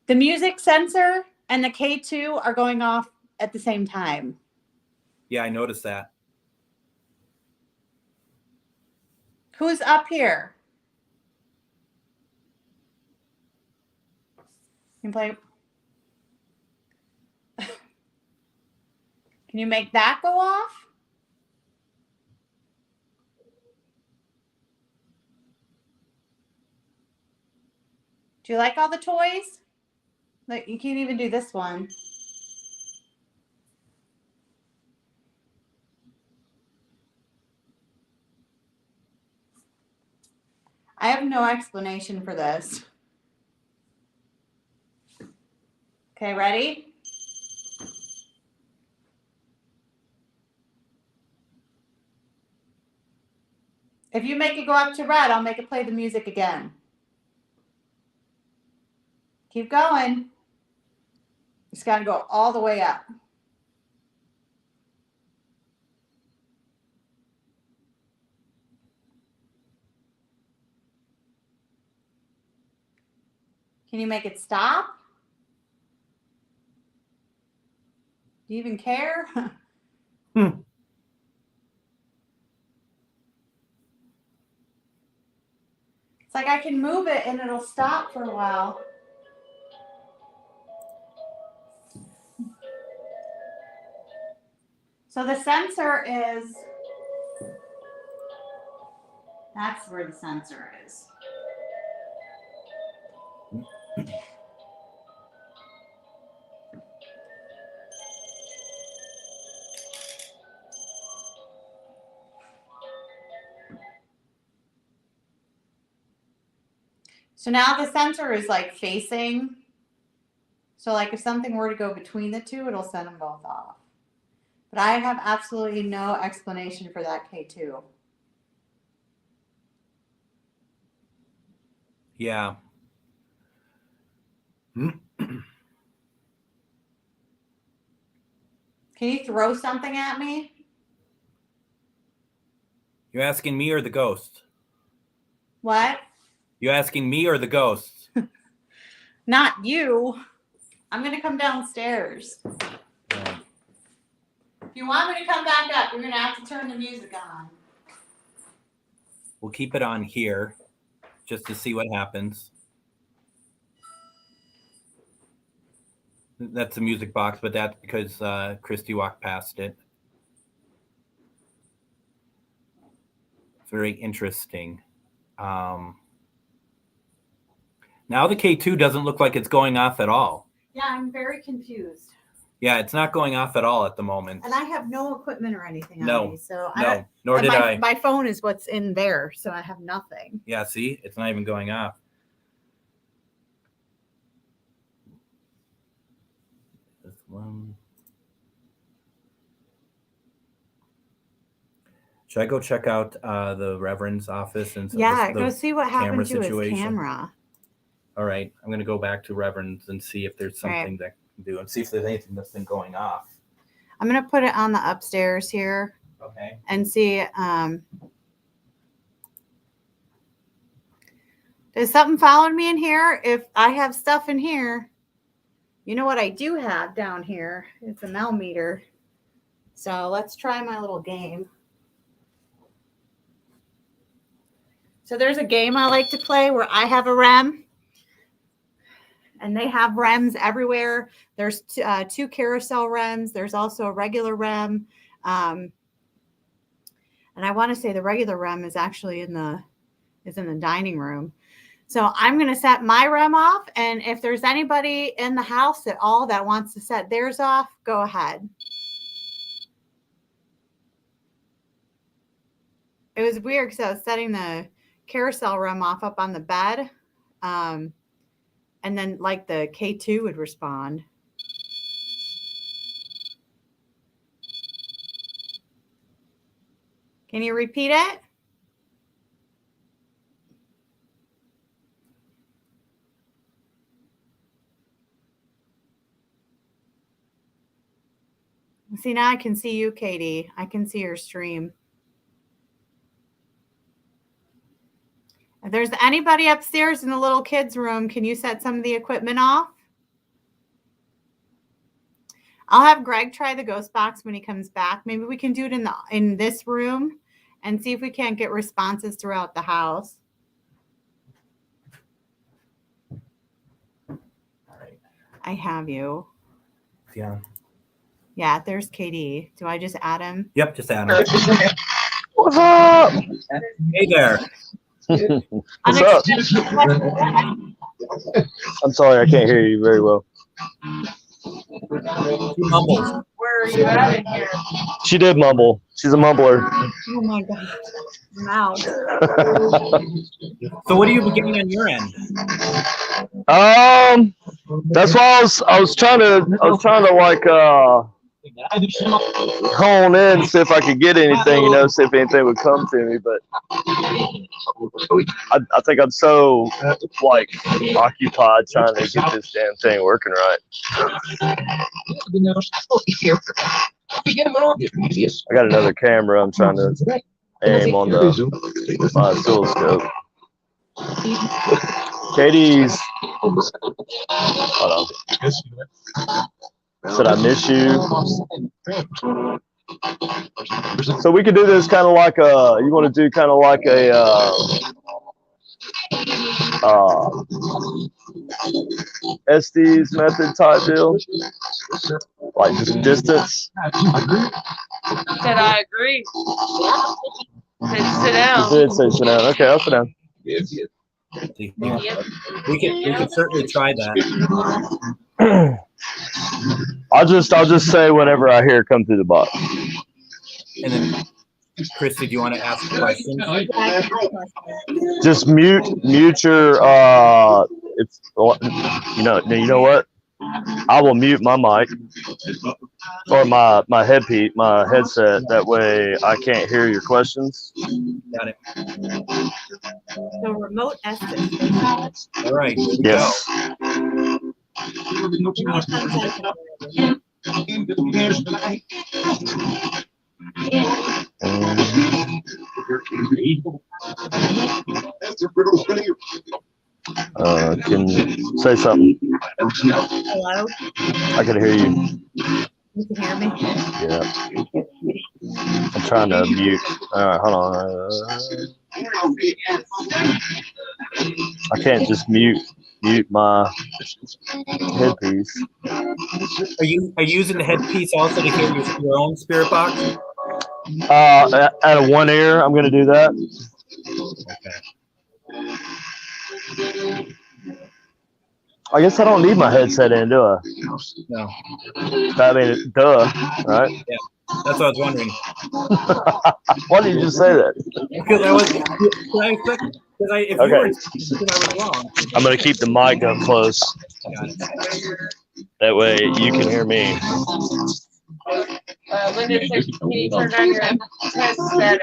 The music sensor and the K2 are going off at the same time. Yeah, I noticed that. Who's up here? You can play. Can you make that go off? Do you like all the toys? Like, you can't even do this one. I have no explanation for this. Okay, ready? If you make it go up to red, I'll make it play the music again. Keep going. It's got to go all the way up. Can you make it stop? Do you even care? It's like I can move it and it'll stop for a while. So the sensor is, that's where the sensor is. So now the sensor is like facing. So like if something were to go between the two, it'll send them both off. But I have absolutely no explanation for that K2. Yeah. Can you throw something at me? You're asking me or the ghost? What? You asking me or the ghosts? Not you. I'm going to come downstairs. Oh. If you want me to come back up, you're going to have to turn the music on. We'll keep it on here just to see what happens. That's the music box, but that's because Christy walked past it. It's very interesting. Now the K2 doesn't look like it's going off at all. Yeah, I'm very confused. Yeah, it's not going off at all at the moment. And I have no equipment or anything No, on me, so no, nor did I. My phone is what's in there, so I have nothing. Yeah, see, it's not even going off. This one. Should I go check out the Reverend's office and go see what happened to his camera. All right, I'm going to go back to Reverend's and see if there's something that I can do and see if there's anything that's been going off. I'm going to put it on the upstairs here. Okay. And see. Does something follow me in here? If I have stuff in here, you know what I do have down here? It's a Mel meter. So let's try my little game. So there's a game I like to play where I have a REM. And they have REMs everywhere. There's two carousel REMs. There's also a regular REM. And I want to say the regular REM is actually in the dining room. So I'm going to set my REM off. And if there's anybody in the house at all that wants to set theirs off, go ahead. It was weird because I was setting the carousel REM off up on the bed. And then like the K2 would respond. Can you repeat it? See, now I can see you, Katie. I can see your stream. If there's anybody upstairs in the little kids' room, can you set some of the equipment off? I'll have Greg try the ghost box when he comes back. Maybe we can do it in this room and see if we can't get responses throughout the house. All right. I have you. Yeah. Yeah, there's Katie. Do I just add him? Yep, just add him. What's up? Hey there. What's up? I'm sorry, I can't hear you very well. She mumbles. Where are you at in here? She did mumble. She's a mumbler. Oh my God. Mouth. So what are you getting on your end? That's why I was trying to like hone in and see if I could get anything, see if anything would come to me, but I think I'm so like occupied trying to get this damn thing working right. I got another camera I'm trying to aim on my oscilloscope. Katie's, hold on. Said I miss you. So we could do this kind of like you want to do kind of like a Estes method type deal, like just distance. Said I agree. Said sit down. You did say sit down. Okay, I'll sit down. We can certainly try that. I'll just say whenever I hear it come through the box. And then, Christy, do you want to ask a question? Just mute your it's you know what? I will mute my mic or my headset. That way I can't hear your questions. Got it. So remote Estes. All right. Yes. Can say something. Hello? I can hear you. You can hear me? Yeah. I'm trying to mute. All right, hold on. I can't just mute my headpiece. Are you using the headpiece also to hear your own spirit box? Out of one ear, I'm gonna do that. Okay. I guess I don't need my headset in, do I? No. I mean, duh, right? Yeah. That's what I was wondering. Why did you just say that? Because I was, if you were, I was wrong. I'm gonna keep the mic up close. Got it. That way you can hear me. Linda said, can you turn on your test static?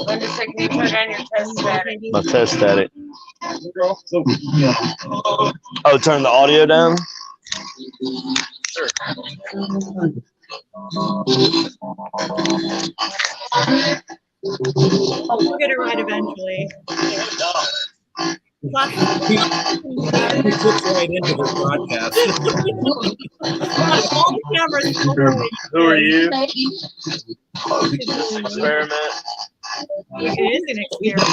Linda said, can you turn on your test static? My test static. Oh, turn the audio down? Sure. We'll get it right eventually. He fits right into this broadcast. All the cameras. Who are you? Experiment. It is an experiment.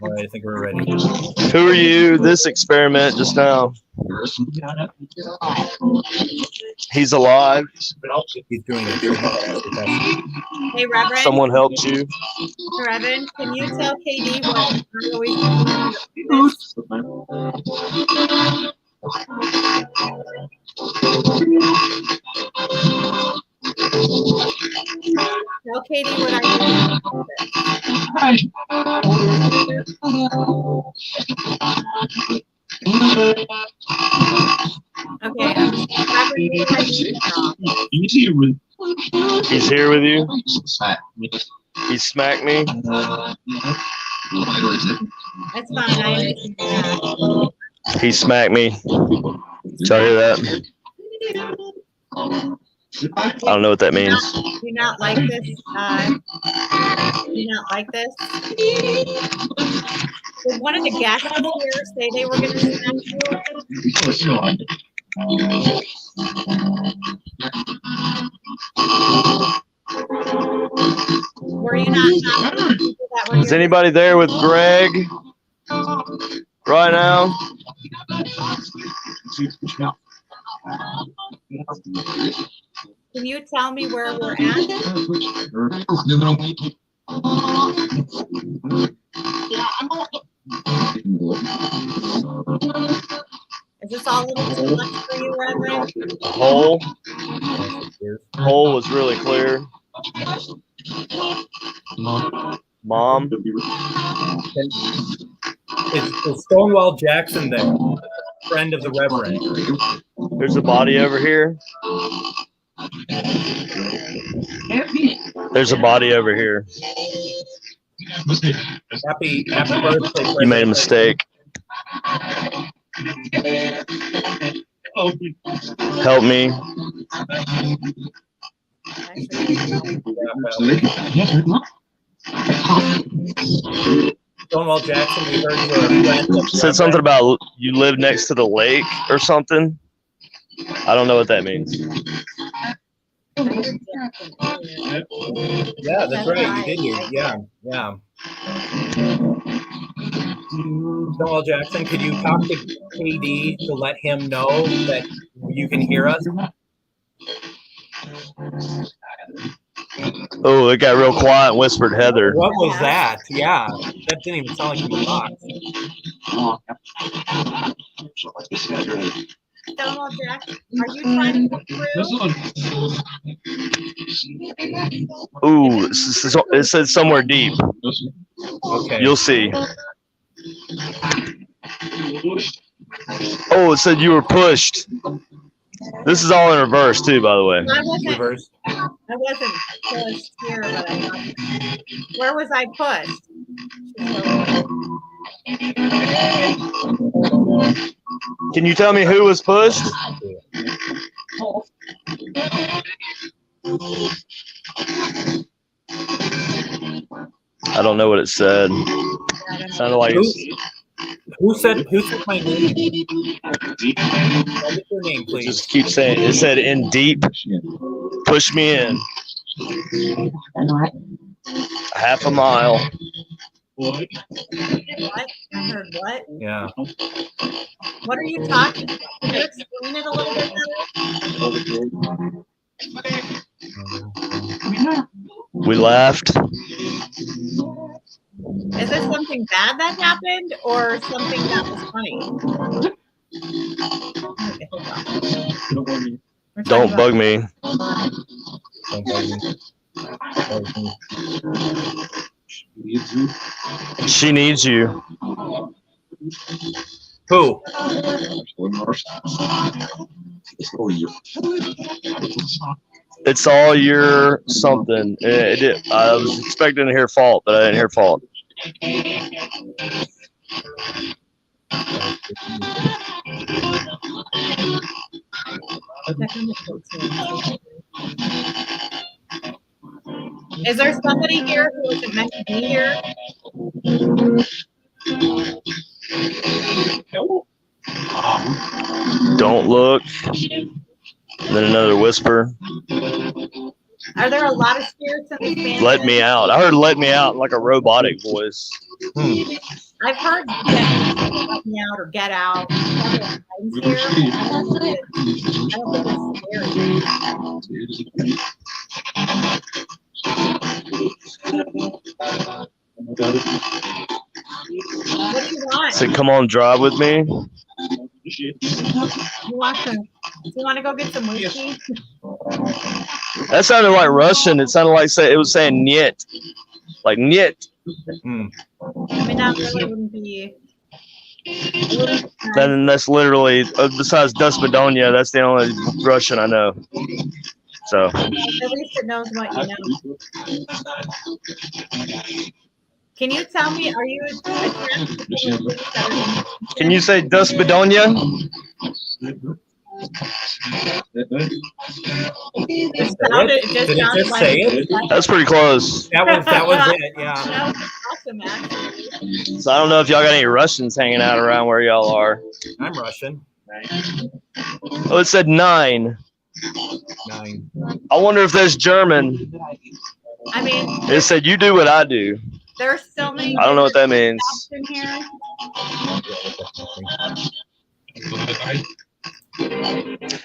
All right, I think we're ready. Who are you? This experiment just now. He's alive. He's doing it. Hey, Reverend. Someone helped you. Reverend, can you tell KD what I always tell KD what I Okay. He's here with you. He smacked me. That's fine. I understand. He smacked me. Did y'all hear that? I don't know what that means. Do you not like this? Do you not like this? Did one of the guests here say they were going to smack you? Were you not? Is anybody there with Greg right now? Can you tell me where we're at? Is this all a little too much for you, Reverend? The hole was really clear. Mom? Is Stonewall Jackson there? Friend of the Reverend. There's a body over here. There's a body over here. Happy birthday. You made a mistake. Help me. Stonewall Jackson, we heard you were a friend of Said something about you live next to the lake or something. I don't know what that means. Yeah, that's right. You did. Yeah. Stonewall Jackson, could you talk to KD to let him know that you can hear us? Oh, it got real quiet and whispered Heather. What was that? Yeah, that didn't even sound like you box. Stonewall Jackson, are you trying to get through? Ooh, it said somewhere deep. Okay. You'll see. Oh, it said you were pushed. This is all in reverse too, by the way. I wasn't pushed here, but where was I pushed? Can you tell me who was pushed? I don't know what it said. I don't know. Sounded like Who said my name? What is your name, please? just keep saying it said in deep. Push me in. Half a mile. What? I heard what? Yeah. What are you talking about? Can you explain it a little bit better? We laughed. Is this something bad that happened or something that was funny? Okay, hold on. We're talking Don't bug me. Don't bug me. She needs you. Who? It's all your something. I was expecting to hear fault, but I didn't hear fault. Is there somebody here who isn't meant to be here? Don't look. And then another whisper. Are there a lot of spirits in this mansion? Let me out. I heard let me out in like a robotic voice. I've heard let me out or get out. I don't think What do you want? Said, come on, drive with me. You want to go get some whiskey? That sounded like Russian. It sounded like it was saying "niet," like "niet." I mean, that really wouldn't be. Then that's literally besides Dospadonia, that's the only Russian I know. So. At least it knows what you know. Can you tell me? Are you? Can you say Dospadonia? Did it just say it? That's pretty close. That was it. Yeah. That was awesome, actually. So I don't know if y'all got any Russians hanging out around where y'all are. I'm Russian. Oh, it said 9. 9. I wonder if there's German. I mean, It said you do what I do. there's so many. I don't know what that means. In here.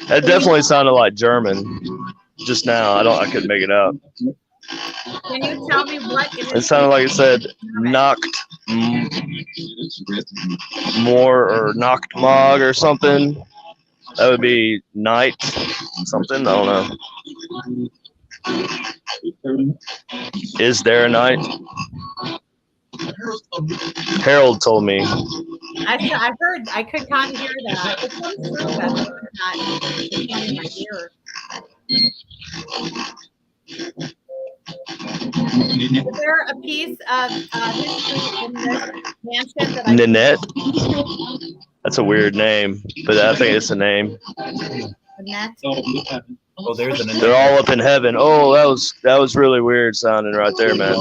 That definitely sounded like German just now. I couldn't make it out. Can you tell me what It sounded like it said knocked more or knocked mog or something. That would be night something. I don't know. Is there a night? Harold told me. I heard. I could kind of hear that. It comes through, but not in my ear. Is there a piece of history in this mansion that I Nanette? That's a weird name, but I think it's a name. Annette? Oh, there's an. They're all up in heaven. Oh, that was really weird sounding right there, man.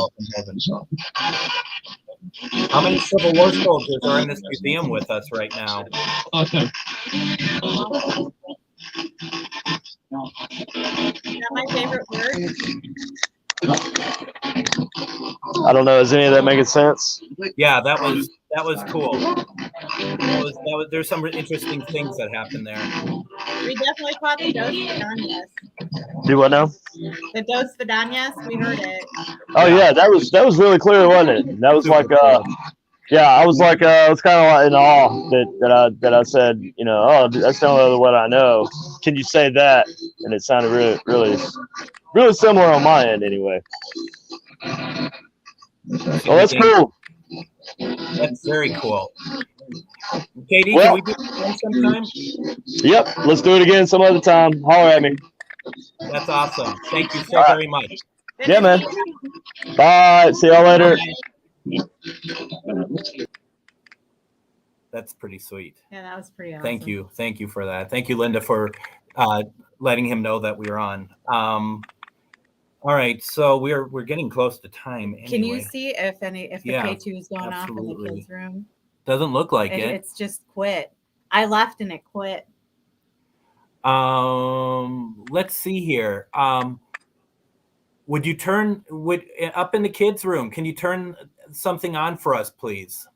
How many Civil War soldiers are in this museum with us right now? Is that my favorite word? I don't know. Is any of that making sense? Yeah, that was cool. There's some interesting things that happened there. We definitely caught the Dos Vidanias. Do what now? The Dos Vidanias, we heard it. Oh yeah, that was really clear, wasn't it? That was like yeah, I was like I was kind of like in awe that I said, you know, oh, that's the only other what I know. Can you say that? And it sounded really similar on my end anyway. Oh, that's cool. That's very cool. Katie, Well, can we do it again sometime? Yep, let's do it again some other time. Holler at me. That's awesome. Thank you so very much. Yeah, man. Bye. See y'all later. That's pretty sweet. Yeah, that was pretty awesome. Thank you. Thank you for that. Thank you, Linda, for letting him know that we were on. All right, so we're getting close to time. Anyway. Can you see if the Yeah, K2 is going off in the absolutely. kids' room? Doesn't look like it. It's just quit. I left and it quit. Let's see here. Would you up in the kids' room? Can you turn something on for us, please?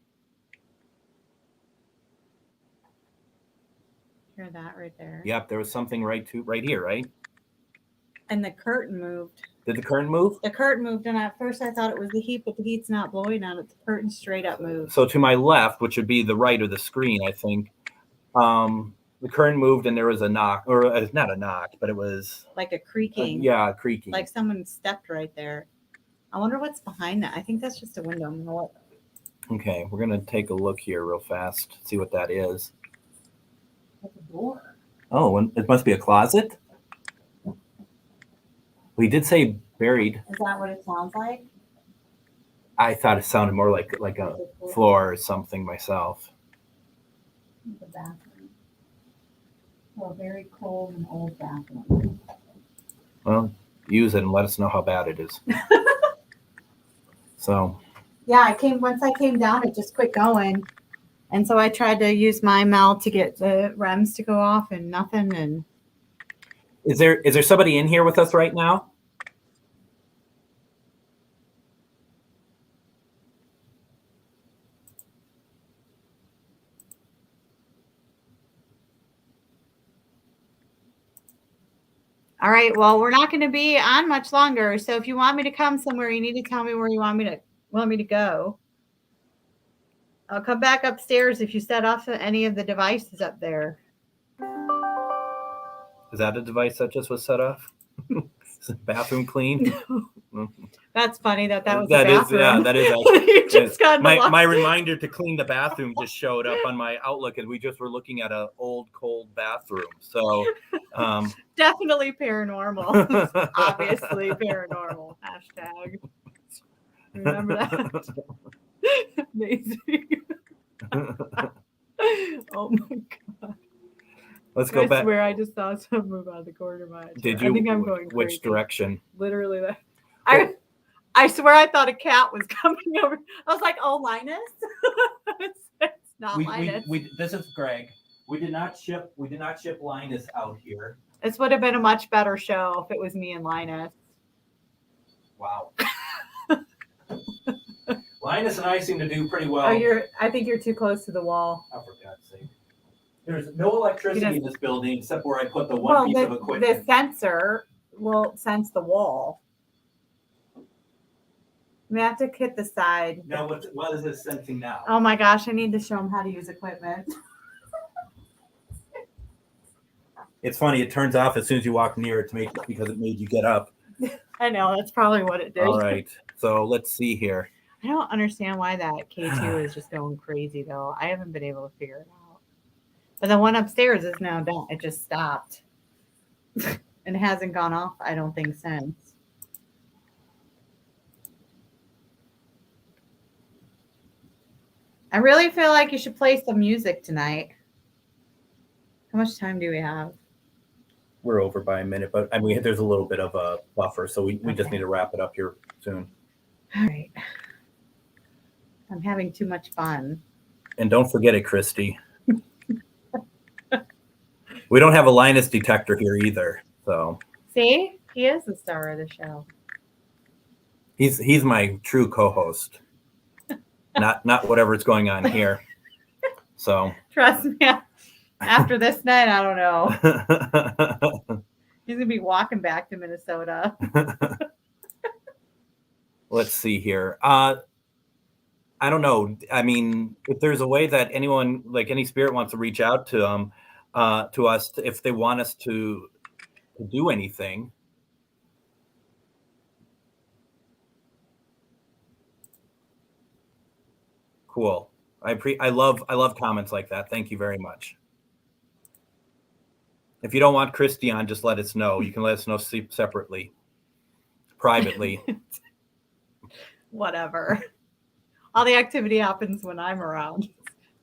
Hear that right there? Yep, there was something right here, right? And the curtain moved. Did the curtain move? The curtain moved, and at first I thought it was the heat, but the heat's not blowing on it. The curtain straight up moved. So to my left, which would be the right of the screen, I think, the curtain moved and there was a knock, or it's not a knock, but it was like a creaking. Yeah, creaking. Like someone stepped right there. I wonder what's behind that. I think that's just a window. You know what? Okay, we're gonna take a look here real fast, see what that is. That's a door. Oh, and it must be a closet. We did say buried. Is that what it sounds like? I thought it sounded more like a floor or something myself. The bathroom. Well, a very cold and old bathroom. Well, use it and let us know how bad it is. So. Yeah, once I came down, it just quit going. And so I tried to use my meld to get the REMs to go off and nothing. And Is there somebody in here with us right now? all right, well, we're not going to be on much longer. So if you want me to come somewhere, you need to tell me where you want me to go. I'll come back upstairs if you set off any of the devices up there. Is that a device that just was set off? Is the bathroom clean? No. That's funny that was that the bathroom. Yeah, that is actually. You just got my reminder to clean the bathroom just showed up on my Outlook, and we just were looking at an old, cold bathroom. So definitely paranormal. Obviously paranormal. Hashtag. Remember that? Amazing. Oh my god. Let's go back. I swear I just saw someone move out of the corner of my eye. Did you? I think I'm going crazy. Which direction? Literally that. I swear I thought a cat was coming over. I was like, oh, Linus? It's not Linus. This is Greg. We did not ship Linus out here. This would have been a much better show if it was me and Linus. Wow. Linus and I seem to do pretty well. I think you're too close to the wall. Oh, for God's sake. There's no electricity in this building except where I put the one piece of equipment. The sensor will sense the wall. We have to hit the side. No, what is it sensing now? Oh my gosh, I need to show them how to use equipment. It's funny, it turns off as soon as you walk near it because it made you get up. I know, that's probably what it did. All right, so let's see here. I don't understand why that K2 is just going crazy though. I haven't been able to figure it out. But the one upstairs is now done. It just stopped. And it hasn't gone off, I don't think, since. I really feel like you should play some music tonight. How much time do we have? We're over by a minute, but I mean, there's a little bit of a buffer, so we just need to wrap it up here soon. All right. I'm having too much fun. And don't forget it, Christy. We don't have a Linus detector here either, so. See? He is the star of the show. He's my true co-host. Not whatever's going on here. So trust me, after this night, I don't know. He's gonna be walking back to Minnesota. Let's see here. I don't know. I mean, if there's a way that anyone, like any spirit, wants to reach out to us if they want us to do anything. Cool. I love comments like that. Thank you very much. If you don't want Christy on, just let us know. You can let us know separately, privately. Whatever. All the activity happens when I'm around.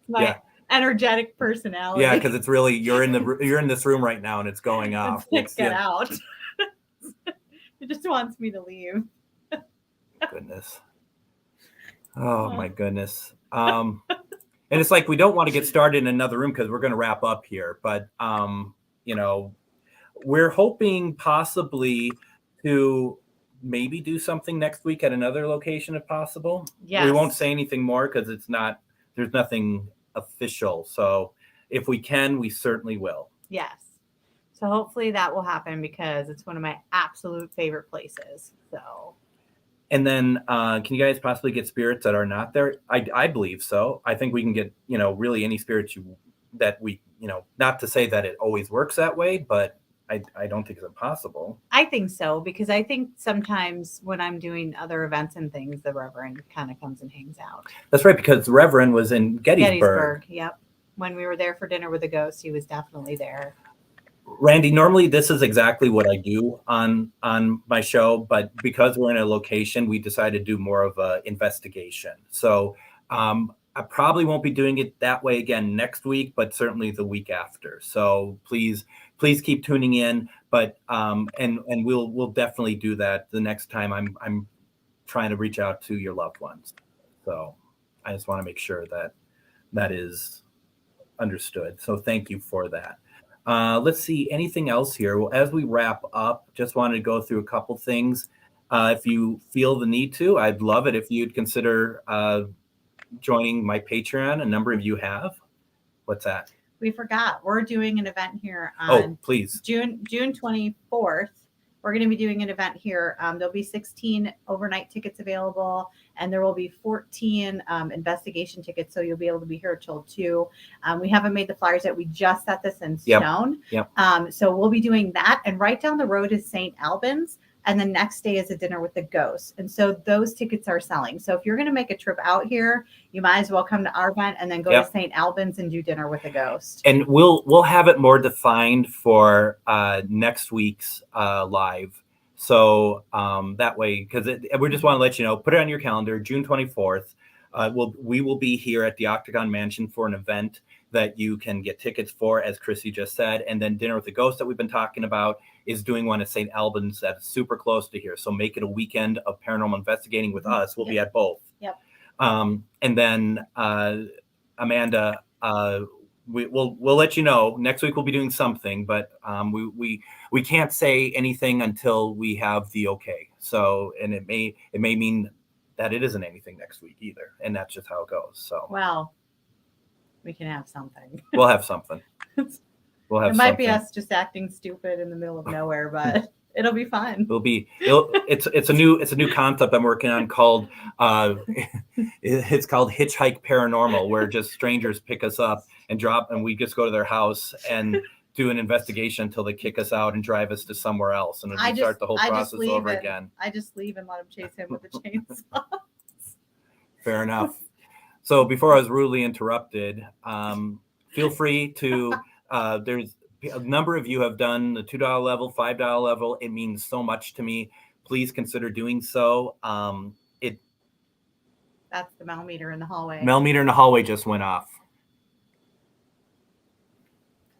My energetic personality. Yeah, because it's really you're in this room right now and it's going off. Get out. It just wants me to leave. Goodness. Oh my goodness. And it's like we don't want to get started in another room because we're going to wrap up here. But you know, we're hoping possibly to maybe do something next week at another location if possible. Yes. We won't say anything more because it's not. There's nothing official. So if we can, we certainly will. Yes. So hopefully that will happen because it's one of my absolute favorite places. So. And then can you guys possibly get spirits that are not there? I believe so. I think we can get, you know, really any spirits that we, you know, not to say that it always works that way, but I don't think it's impossible. I think so, because I think sometimes when I'm doing other events and things, the Reverend kind of comes and hangs out. That's right, because the Reverend was in Gettysburg. Yep. When we were there for dinner with the ghost, he was definitely there. Randy, normally this is exactly what I do on my show, but because we're in a location, we decided to do more of an investigation. So I probably won't be doing it that way again next week, but certainly the week after. So please keep tuning in. But and we'll definitely do that the next time I'm trying to reach out to your loved ones. So I just want to make sure that is understood. So thank you for that. Let's see, anything else here? Well, as we wrap up, just wanted to go through a couple things. If you feel the need to, I'd love it if you'd consider joining my Patreon. A number of you have. What's that? We forgot. We're doing an event here on please. June 24th. We're going to be doing an event here. There'll be 16 overnight tickets available, and there will be 14 investigation tickets. So you'll be able to be here till 2. We haven't made the flyers yet. We just set this in stone. Yep. So we'll be doing that. And right down the road is St. Albans. And the next day is a dinner with the ghosts. And so those tickets are selling. So if you're going to make a trip out here, you might as well come to our event and then go to St. Albans and do dinner with the ghost. And we'll have it more defined for next week's live. So that way, because we just want to let you know, put it on your calendar, June 24th. We will be here at the Octagon Mansion for an event that you can get tickets for, as Chrissy just said. And then Dinner with the Ghost that we've been talking about is doing one at St. Albans that's super close to here. So make it a weekend of paranormal investigating with us. We'll be at both. Yep. And then Amanda, we'll let you know. Next week we'll be doing something, but we can't say anything until we have the okay. So, and it may mean that it isn't anything next week either, and that's just how it goes. So well, we can have something. We'll have something. We'll have. It might be us just acting stupid in the middle of nowhere, but it'll be fun. It's a new concept I'm working on called it's called Hitchhike Paranormal, where just strangers pick us up and drop, and we just go to their house and do an investigation until they kick us out and drive us to somewhere else, and then we start the whole process over again. I just leave and let him chase him with the chainsaw. Fair enough. So before I was rudely interrupted, feel free to. There's a number of you have done the $2 level, $5 level. It means so much to me. Please consider doing so. That's the Mel meter in the hallway. Mel meter in the hallway just went off.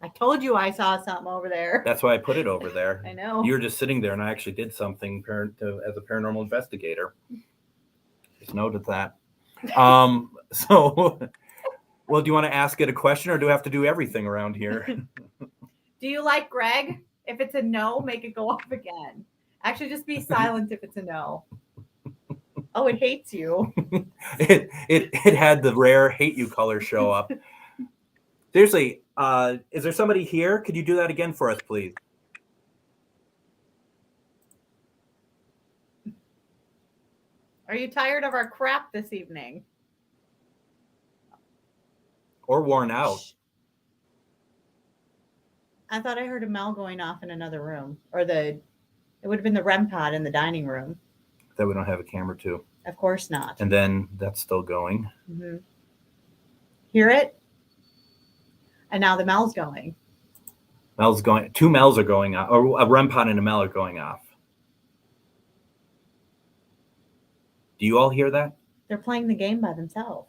I told you I saw something over there. That's why I put it over there. I know. You were just sitting there, and I actually did something as a paranormal investigator. Just noted that. So, well, do you want to ask it a question, or do I have to do everything around here? Do you like Greg? If it's a no, make it go off again. Actually, just be silent if it's a no. Oh, it hates you. It had the rare hate you color show up. Seriously, is there somebody here? Could you do that again for us, please? Are you tired of our crap this evening? Or worn out? I thought I heard a Mel going off in another room. Or it would have been the REM pod in the dining room. That we don't have a camera to. Of course not. And then that's still going. Mm-hmm. Hear it? And now the Mel's going. Mel's going. 2 Mels are going off. Or a REM pod and a Mel are going off. Do you all hear that? They're playing the game by themselves.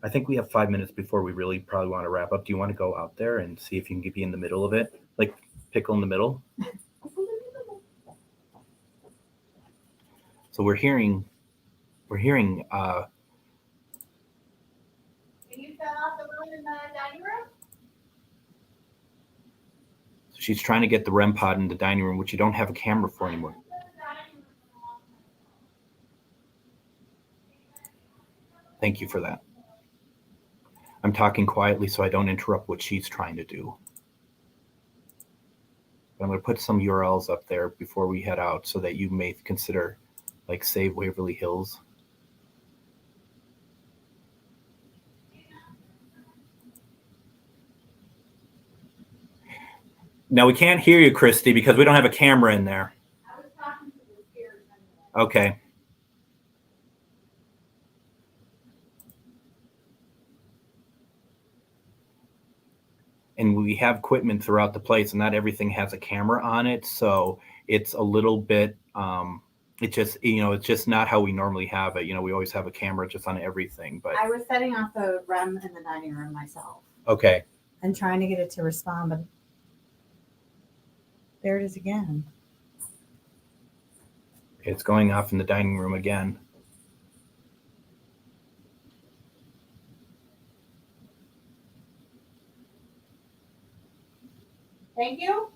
I think we have 5 minutes before we really probably want to wrap up. Do you want to go out there and see if you can be in the middle of it? Like pickle in the middle. So we're hearing. Can you turn off the room in the dining room? She's trying to get the REM pod in the dining room, which you don't have a camera for anymore. Thank you for that. I'm talking quietly so I don't interrupt what she's trying to do. I'm going to put some URLs up there before we head out so that you may consider, like, Save Waverly Hills. Now, we can't hear you, Christy, because we don't have a camera in there. I was talking to the spirits. Okay. And we have equipment throughout the place, and not everything has a camera on it. So it's a little bit, it's just not how we normally have it. We always have a camera just on everything. But I was setting off the REM in the dining room myself. Okay. And trying to get it to respond, but there it is again. It's going off in the dining room again. Thank you.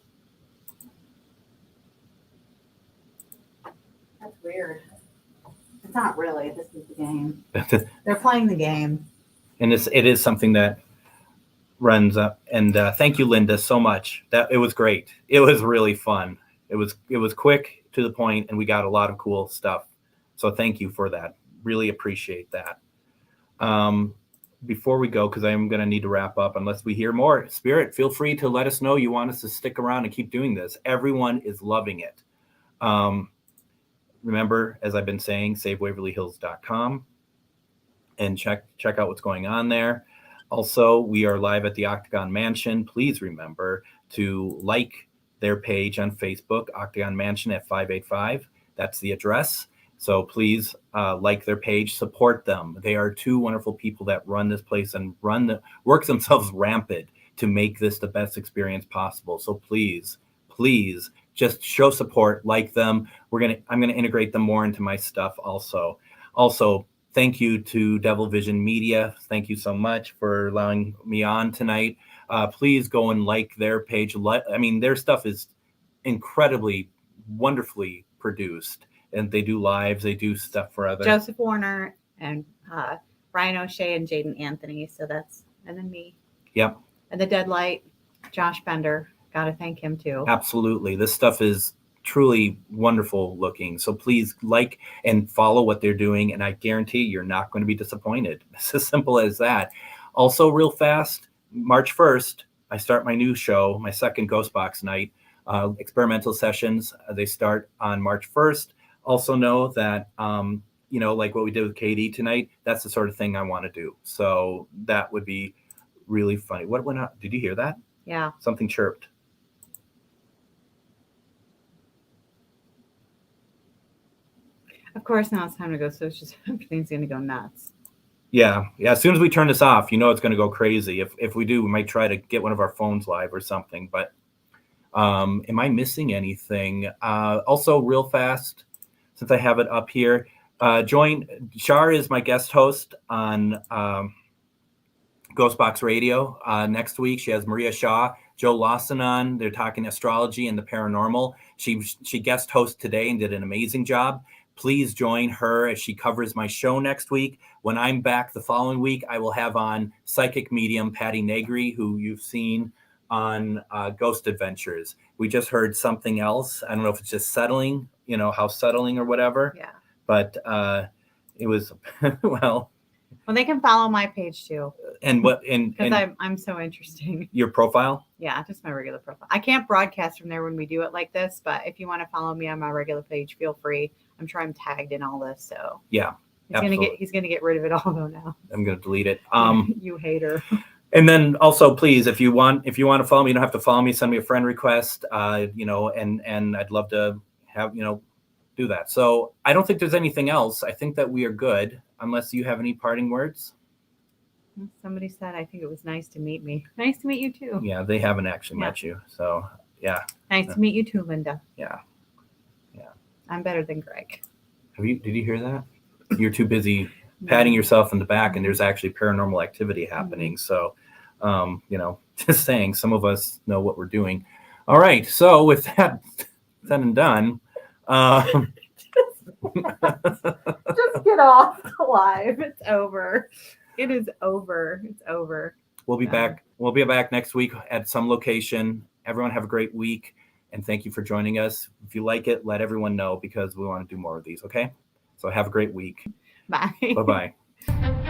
That's weird. It's not really. This is the game. They're playing the game. And it is something that runs up. And thank you, Linda, so much. It was great. It was really fun. It was quick, to the point, and we got a lot of cool stuff. So thank you for that. Really appreciate that. Before we go, because I'm going to need to wrap up unless we hear more. Spirit, feel free to let us know you want us to stick around and keep doing this. Everyone is loving it. Remember, as I've been saying, savewaverlyhills.com and check out what's going on there. Also, we are live at the Octagon Mansion. Please remember to like their page on Facebook, Octagon Mansion at 585. That's the address. So please like their page, support them. They are two wonderful people that run this place and work themselves rampant to make this the best experience possible. So please just show support, like them. I'm gonna integrate them more into my stuff also. Also, thank you to Devil Vision Media. Thank you so much for allowing me on tonight. Please go and like their page. Their stuff is incredibly, wonderfully produced. And they do lives. They do stuff for others. Joseph Warner and Ryan O'Shea and Jaden Anthony. And then me. Yep. And the Deadlight, Josh Bender. Got to thank him too. Absolutely. This stuff is truly wonderful looking. So please like and follow what they're doing. And I guarantee you're not going to be disappointed. It's as simple as that. Also, real fast, March 1st, I start my new show, my second GhostBox night, experimental sessions. They start on March 1st. Also know that, like what we did with Katie tonight, that's the sort of thing I want to do. So that would be really funny. What went on? Did you hear that? Yeah. Something chirped. Of course, now it's time to go. So it's just everything's going to go nuts. Yeah. As soon as we turn this off, it's going to go crazy. If we do, we might try to get one of our phones live or something. But am I missing anything? Also, real fast, since I have it up here, Shar is my guest host on GhostBox Radio next week. She has Maria Shaw, Joe Lawson on. They're talking astrology and the paranormal. She guest hosted today and did an amazing job. Please join her as she covers my show next week. When I'm back the following week, I will have on psychic medium Patty Negri, who you've seen on Ghost Adventures. We just heard something else. I don't know if it's just settling, house settling or whatever. Yeah. But it was, well, they can follow my page too. And what? Because I'm so interesting. Your profile? Yeah, just my regular profile. I can't broadcast from there when we do it like this, but if you want to follow me on my regular page, feel free. I'm sure I'm tagged in all this, so yeah, he's gonna get rid of it all though now. I'm gonna delete it. You hater. And then also, please, if you want to follow me, you don't have to follow me. Send me a friend request. And I'd love to have do that. So I don't think there's anything else. I think that we are good, unless you have any parting words. Somebody said, I think it was nice to meet me. Nice to meet you too. Yeah, they haven't actually met you. So, yeah. Nice to meet you too, Linda. Yeah. I'm better than Greg. Did you hear that? You're too busy patting yourself in the back, and there's actually paranormal activity happening. So, just saying, some of us know what we're doing. All right. So with that said and done, Just get off the live. It's over. It is over. It's over. we'll be back. We'll be back next week at some location. Everyone have a great week, and thank you for joining us. If you like it, let everyone know because we want to do more of these. Okay. So have a great week. Bye. Bye-bye.